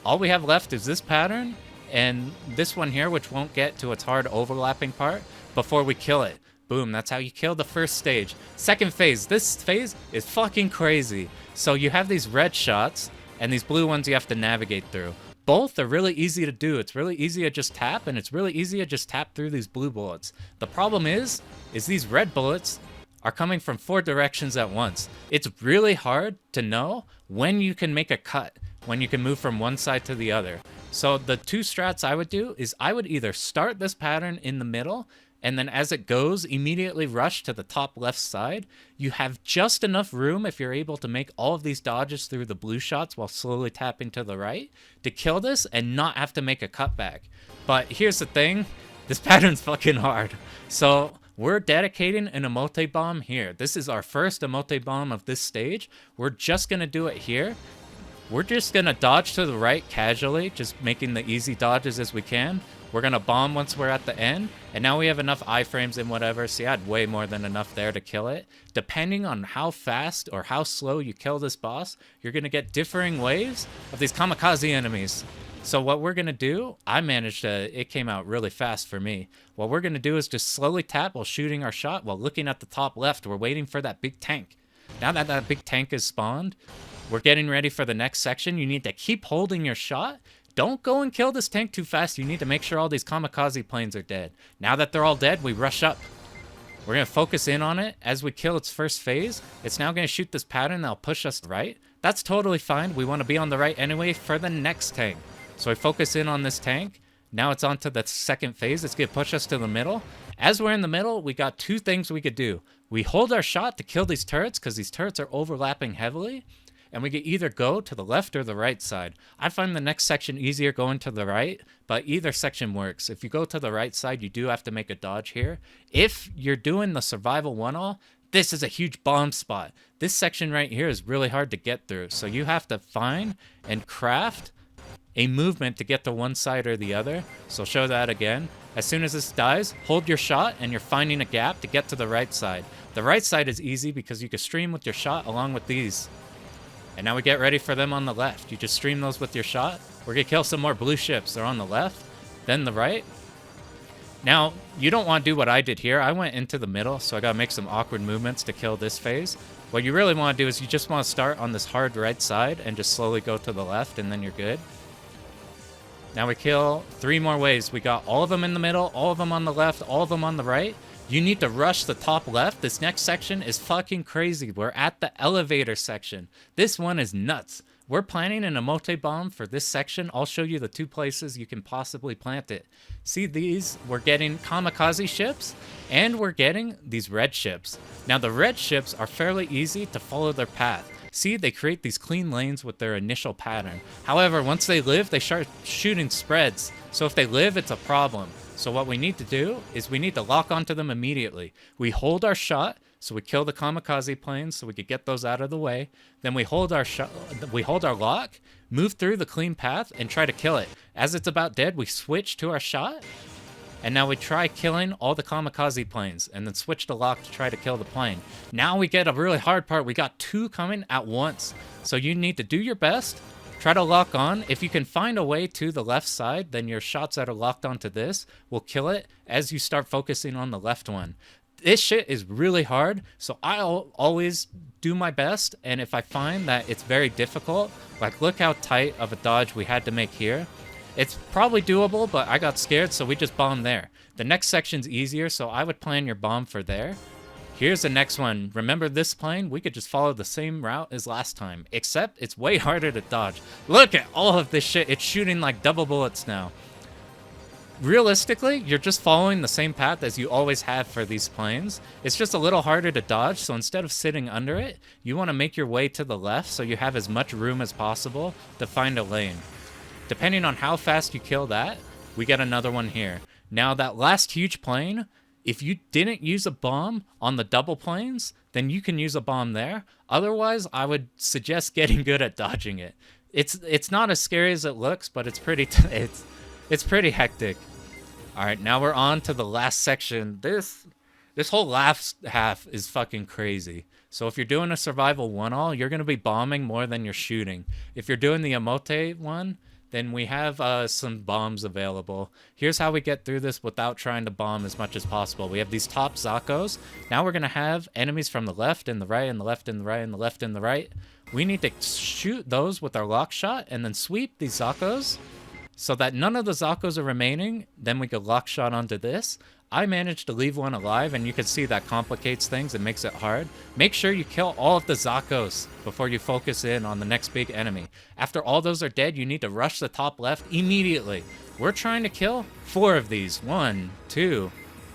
All we have left is this pattern, and this one here, which won't get to its hard overlapping part before we kill it. Boom, that's how you kill the first stage. Second phase, this phase is fucking crazy. So you have these red shots, and these blue ones you have to navigate through. Both are really easy to do. It's really easy to just tap, and it's really easy to just tap through these blue bullets. The problem is these red bullets are coming from 4 directions at once. It's really hard to know when you can make a cut, when you can move from one side to the other. So the 2 strats I would do is I would either start this pattern in the middle, and then as it goes, immediately rush to the top left side. You have just enough room, if you're able to make all of these dodges through the blue shots while slowly tapping to the right, to kill this and not have to make a cutback. But here's the thing, this pattern's fucking hard. So we're dedicating an omote bomb here. This is our first omote bomb of this stage. We're just gonna do it here. We're just gonna dodge to the right casually, just making the easy dodges as we can. We're gonna bomb once we're at the end, and now we have enough iframes and whatever. See, I had way more than enough there to kill it. Depending on how fast or how slow you kill this boss, you're gonna get differing waves of these kamikaze enemies. So what we're gonna do, it came out really fast for me. What we're gonna do is just slowly tap while shooting our shot while looking at the top left. We're waiting for that big tank. Now that that big tank is spawned, we're getting ready for the next section. You need to keep holding your shot. don't go and kill this tank too fast. You need to make sure all these kamikaze planes are dead. Now that they're all dead, we rush up. We're going to focus in on it. As we kill its first phase, it's now going to shoot this pattern that'll push us right. That's totally fine. We want to be on the right anyway for the next tank. So I focus in on this tank. Now it's on to the second phase. It's going to push us to the middle. As we're in the middle, we got two things we could do. We hold our shot to kill these turrets because these turrets are overlapping heavily. And we can either go to the left or the right side. I find the next section easier going to the right, but either section works. If you go to the right side, you do have to make a dodge here. If you're doing the survival one-all, this is a huge bomb spot. This section right here is really hard to get through. So you have to find and craft a movement to get to one side or the other. So I'll show that again. As soon as this dies, hold your shot and you're finding a gap to get to the right side. The right side is easy because you can stream with your shot along with these. And now we get ready for them on the left. You just stream those with your shot. We're going to kill some more blue ships. They're on the left, then the right. Now, you don't want to do what I did here. I went into the middle, so I got to make some awkward movements to kill this phase. What you really want to do is you just want to start on this hard right side and just slowly go to the left, and then you're good. Now we kill 3 more waves. We got all of them in the middle, all of them on the left, all of them on the right. You need to rush the top left. This next section is fucking crazy. We're at the elevator section. This one is nuts. We're planning an omote bomb for this section. I'll show you the 2 places you can possibly plant it. See these? We're getting kamikaze ships, and we're getting these red ships. Now the red ships are fairly easy to follow their path. See, they create these clean lanes with their initial pattern. However, once they live, they start shooting spreads. So if they live, it's a problem. So what we need to do is we need to lock onto them immediately. We hold our shot, so we kill the kamikaze planes so we could get those out of the way. Then we hold our shot, we hold our lock, move through the clean path, and try to kill it. As it's about dead, we switch to our shot, and now we try killing all the kamikaze planes, and then switch the lock to try to kill the plane. Now we get a really hard part. We got 2 coming at once. So you need to do your best. Try to lock on. If you can find a way to the left side, then your shots that are locked onto this will kill it as you start focusing on the left one. This shit is really hard, so I'll always do my best, and if I find that it's very difficult, like look how tight of a dodge we had to make here. It's probably doable, but I got scared, so we just bombed there. The next section's easier, so I would plan your bomb for there. Here's the next one. Remember this plane? We could just follow the same route as last time, except it's way harder to dodge. Look at all of this shit. It's shooting like double bullets now. Realistically, you're just following the same path as you always have for these planes. It's just a little harder to dodge, so instead of sitting under it, you want to make your way to the left so you have as much room as possible to find a lane. Depending on how fast you kill that, we get another one here. Now that last huge plane, if you didn't use a bomb on the double planes, then you can use a bomb there. Otherwise, I would suggest getting good at dodging it. It's not as scary as it looks, but it's pretty it's pretty hectic. All right, now we're on to the last section. This whole last half is fucking crazy. So if you're doing a survival one-all, you're going to be bombing more than you're shooting. If you're doing the omote one, then we have some bombs available. Here's how we get through this without trying to bomb as much as possible. We have these top Zakos. Now we're going to have enemies from the left and the right and the left and the right and the left and the right. We need to shoot those with our lock shot and then sweep these Zakos so that none of the Zakos are remaining. Then we could lock shot onto this. I managed to leave one alive, and you can see that complicates things and makes it hard. Make sure you kill all of the Zakos before you focus in on the next big enemy. After all those are dead, you need to rush the top left immediately. We're trying to kill 4 of these. 1, 2.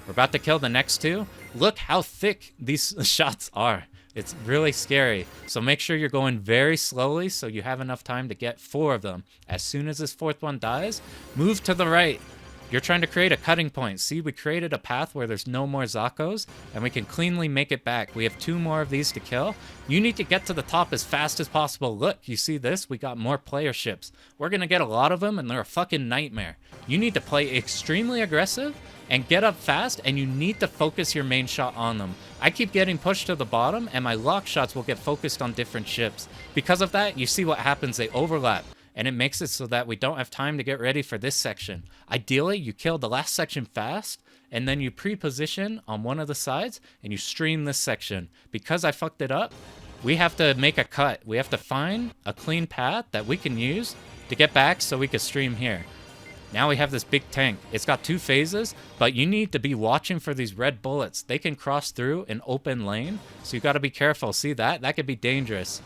We're about to kill the next 2. Look how thick these shots are. It's really scary. So make sure you're going very slowly so you have enough time to get 4 of them. As soon as this 4th one dies, move to the right. You're trying to create a cutting point. See, we created a path where there's no more Zakos, and we can cleanly make it back. We have 2 more of these to kill. You need to get to the top as fast as possible. Look, you see this? We got more player ships. We're going to get a lot of them, and they're a fucking nightmare. You need to play extremely aggressive and get up fast, and you need to focus your main shot on them. I keep getting pushed to the bottom, and my lock shots will get focused on different ships. Because of that, you see what happens. They overlap. And it makes it so that we don't have time to get ready for this section. Ideally, you kill the last section fast, and then you pre-position on one of the sides, and you stream this section. Because I fucked it up, we have to make a cut. We have to find a clean path that we can use to get back so we could stream here. Now we have this big tank. It's got 2 phases, but you need to be watching for these red bullets. They can cross through an open lane, so you got to be careful. See that? That could be dangerous.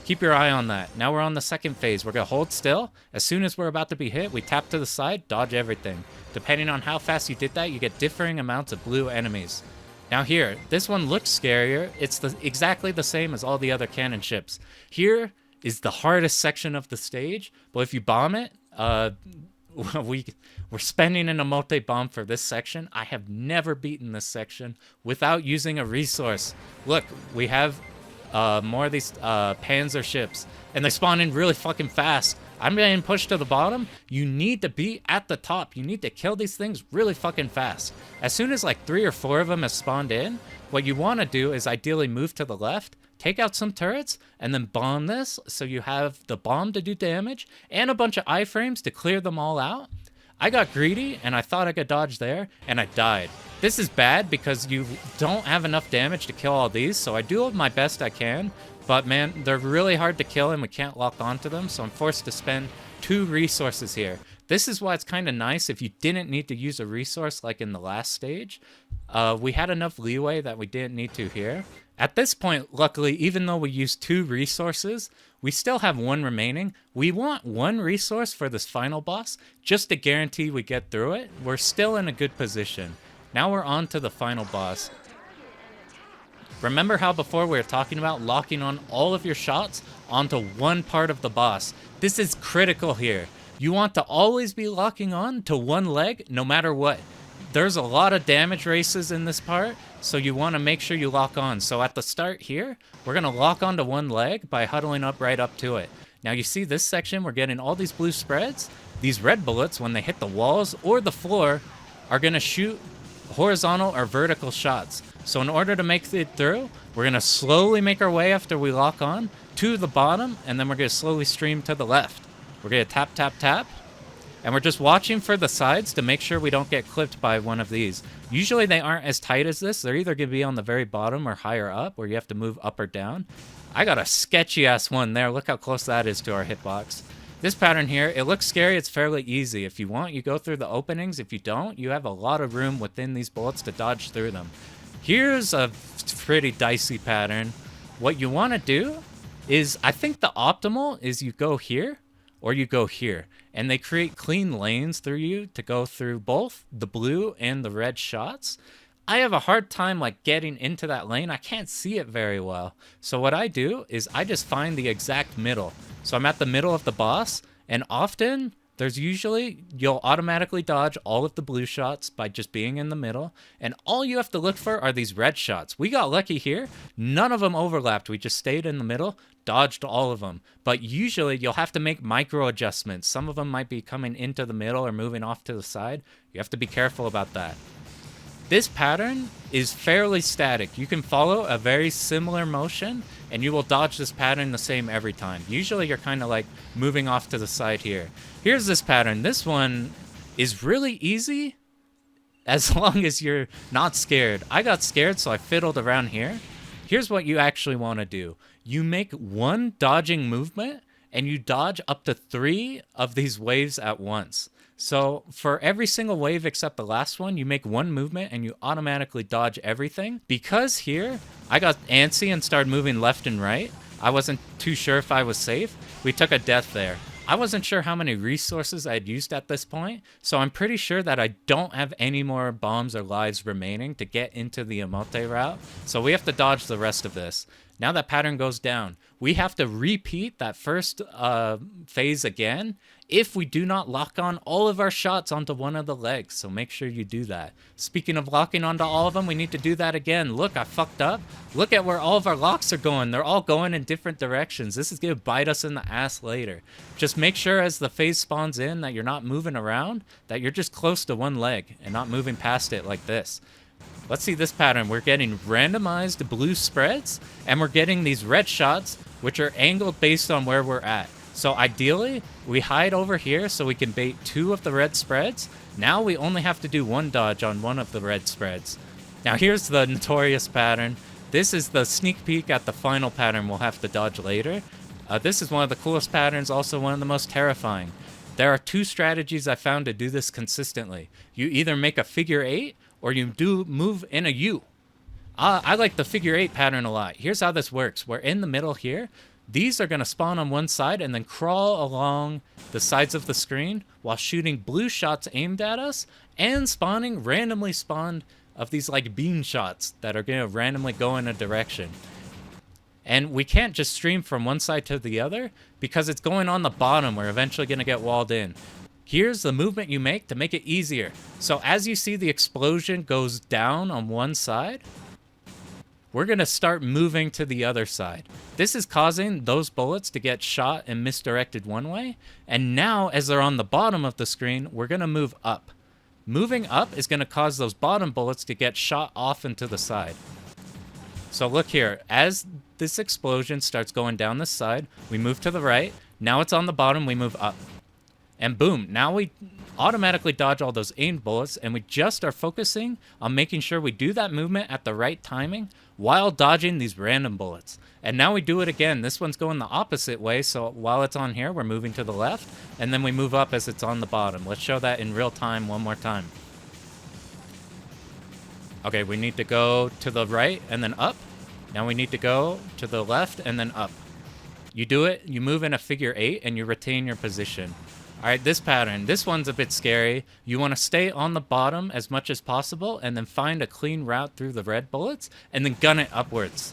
Keep your eye on that. Now we're on the second phase. We're going to hold still. As soon as we're about to be hit, we tap to the side, dodge everything. Depending on how fast you did that, you get differing amounts of blue enemies. Now here, this one looks scarier. It's exactly the same as all the other cannon ships. Here is the hardest section of the stage, but if you bomb it, we're spending an omote bomb for this section. I have never beaten this section without using a resource. Look, we have more of these panzer ships, and they spawn in really fucking fast. I'm getting pushed to the bottom. You need to be at the top. You need to kill these things really fucking fast. As soon as like 3 or 4 of them have spawned in, what you want to do is ideally move to the left, take out some turrets, and then bomb this so you have the bomb to do damage and a bunch of iframes to clear them all out. I got greedy and I thought I could dodge there, and I died. This is bad because you don't have enough damage to kill all these, so I do my best I can, but man, they're really hard to kill and we can't lock onto them, so I'm forced to spend 2 resources here. This is why it's kind of nice if you didn't need to use a resource like in the last stage. We had enough leeway that we didn't need to here. At this point, luckily, even though we used 2 resources, we still have 1 remaining. We want 1 resource for this final boss, just to guarantee we get through it. We're still in a good position. Now we're on to the final boss. Remember how before we were talking about locking on all of your shots onto one part of the boss? This is critical here. You want to always be locking on to one leg no matter what. There's a lot of damage races in this part, so you want to make sure you lock on. So at the start here, we're going to lock onto one leg by huddling up right up to it. Now you see this section, we're getting all these blue spreads. These red bullets, when they hit the walls or the floor, are going to shoot horizontal or vertical shots. So in order to make it through, we're going to slowly make our way after we lock on to the bottom, and then we're going to slowly stream to the left. We're going to tap, tap, tap. And we're just watching for the sides to make sure we don't get clipped by one of these. Usually they aren't as tight as this. They're either going to be on the very bottom or higher up, where you have to move up or down. I got a sketchy-ass one there. Look how close that is to our hitbox. This pattern here, it looks scary. It's fairly easy. If you want, you go through the openings. If you don't, you have a lot of room within these bullets to dodge through them. Here's a pretty dicey pattern. What you want to do is, I think the optimal is you go here or you go here. And they create clean lanes through you to go through both the blue and the red shots. I have a hard time like getting into that lane. I can't see it very well. So what I do is I just find the exact middle. So I'm at the middle of the boss, and often there's usually, you'll automatically dodge all of the blue shots by just being in the middle, and all you have to look for are these red shots. We got lucky here. None of them overlapped. We just stayed in the middle, dodged all of them. But usually you'll have to make micro adjustments. Some of them might be coming into the middle or moving off to the side. You have to be careful about that. This pattern is fairly static. You can follow a very similar motion and you will dodge this pattern the same every time. Usually you're kind of like moving off to the side here. Here's this pattern. This one is really easy as long as you're not scared. I got scared, so I fiddled around here. Here's what you actually want to do. You make one dodging movement and you dodge up to 3 of these waves at once. So for every single wave except the last one, you make one movement and you automatically dodge everything. Because here, I got antsy and started moving left and right. I wasn't too sure if I was safe. We took a death there. I wasn't sure how many resources I had used at this point, so I'm pretty sure that I don't have any more bombs or lives remaining to get into the omote route, so we have to dodge the rest of this. Now that pattern goes down, we have to repeat that first phase again if we do not lock on all of our shots onto one of the legs, so make sure you do that. Speaking of locking onto all of them, we need to do that again. Look, I fucked up. Look at where all of our locks are going. They're all going in different directions. This is going to bite us in the ass later. Just make sure as the phase spawns in that you're not moving around, that you're just close to one leg and not moving past it like this. Let's see this pattern. We're getting randomized blue spreads, and we're getting these red shots, which are angled based on where we're at. So ideally, we hide over here so we can bait 2 of the red spreads. Now we only have to do 1 dodge on 1 of the red spreads. Now here's the notorious pattern. This is the sneak peek at the final pattern we'll have to dodge later. This is one of the coolest patterns, also one of the most terrifying. There are 2 strategies I found to do this consistently. You either make a figure 8 or you do move in a U. I like the figure 8 pattern a lot. Here's how this works. We're in the middle here. These are going to spawn on one side and then crawl along the sides of the screen while shooting blue shots aimed at us and spawning randomly spawned of these like beam shots that are going to randomly go in a direction. And we can't just stream from one side to the other because it's going on the bottom. We're eventually going to get walled in. Here's the movement you make to make it easier. So as you see the explosion goes down on one side, we're going to start moving to the other side. This is causing those bullets to get shot and misdirected one way. And now as they're on the bottom of the screen, we're going to move up. Moving up is going to cause those bottom bullets to get shot off into the side. So look here, as this explosion starts going down this side, we move to the right. Now it's on the bottom, we move up. And boom, now we automatically dodge all those aimed bullets, and we just are focusing on making sure we do that movement at the right timing while dodging these random bullets. And now we do it again. This one's going the opposite way, so while it's on here, we're moving to the left, and then we move up as it's on the bottom. Let's show that in real time one more time. Okay, we need to go to the right and then up. Now we need to go to the left and then up. You do it, you move in a figure 8, and you retain your position. All right, this pattern, this one's a bit scary. You want to stay on the bottom as much as possible and then find a clean route through the red bullets and then gun it upwards.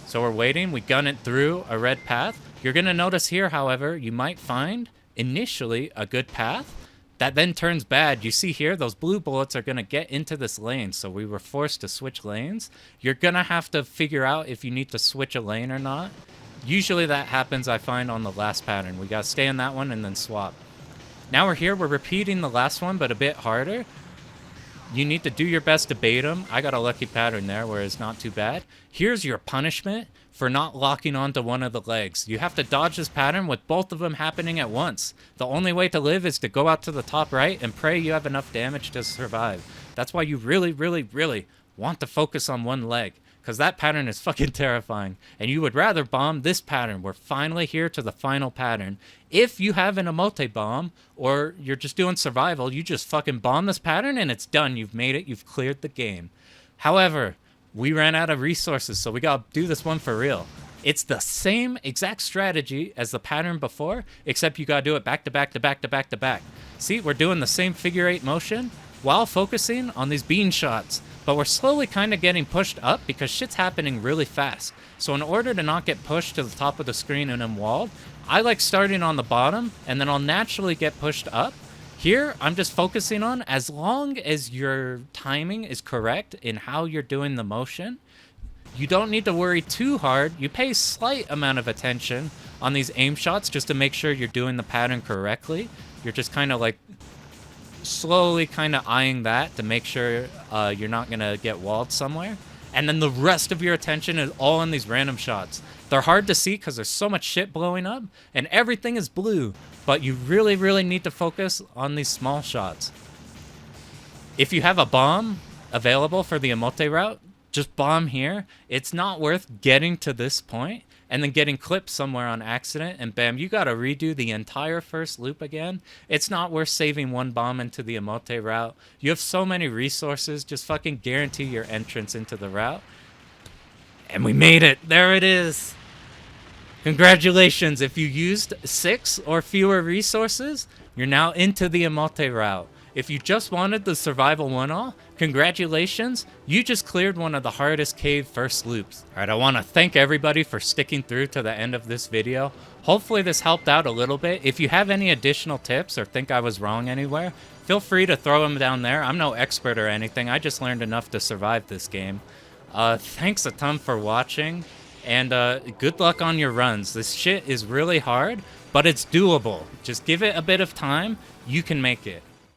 So we're waiting, we gun it through a red path. You're going to notice here, however, you might find initially a good path that then turns bad. You see here, those blue bullets are going to get into this lane, so we were forced to switch lanes. You're going to have to figure out if you need to switch a lane or not. Usually that happens, I find, on the last pattern. We got to stay in that one and then swap. Now we're here, we're repeating the last one, but a bit harder. You need to do your best to bait them. I got a lucky pattern there where it's not too bad. Here's your punishment for not locking onto one of the legs. You have to dodge this pattern with both of them happening at once. The only way to live is to go out to the top right and pray you have enough damage to survive. That's why you really, really, really want to focus on one leg, because that pattern is fucking terrifying. And you would rather bomb this pattern. We're finally here to the final pattern. If you have an omote bomb, or you're just doing survival, you just fucking bomb this pattern and it's done. You've made it. You've cleared the game. However, we ran out of resources, so we gotta do this one for real. It's the same exact strategy as the pattern before, except you gotta do it back to back to back to back to back. See, we're doing the same figure 8 motion while focusing on these beam shots, but we're slowly kind of getting pushed up because shit's happening really fast. So in order to not get pushed to the top of the screen and then walled, I like starting on the bottom, and then I'll naturally get pushed up. Here, I'm just focusing on, as long as your timing is correct in how you're doing the motion, you don't need to worry too hard. You pay a slight amount of attention on these aim shots just to make sure you're doing the pattern correctly. You're just kind of like slowly kind of eyeing that to make sure you're not going to get walled somewhere. And then the rest of your attention is all on these random shots. They're hard to see because there's so much shit blowing up and everything is blue, but you really, really need to focus on these small shots. If you have a bomb available for the omote route, just bomb here. It's not worth getting to this point and then getting clipped somewhere on accident and bam, you gotta redo the entire first loop again. It's not worth saving one bomb into the omote route. You have so many resources, just fucking guarantee your entrance into the route. And we made it. There it is. Congratulations. If you used 6 or fewer resources, you're now into the omote route. If you just wanted the survival one-all, congratulations, you just cleared one of the hardest cave first loops. Alright, I want to thank everybody for sticking through to the end of this video. Hopefully this helped out a little bit. If you have any additional tips or think I was wrong anywhere, feel free to throw them down there. I'm no expert or anything, I just learned enough to survive this game. Thanks a ton for watching, and good luck on your runs. This shit is really hard, but it's doable. Just give it a bit of time, you can make it.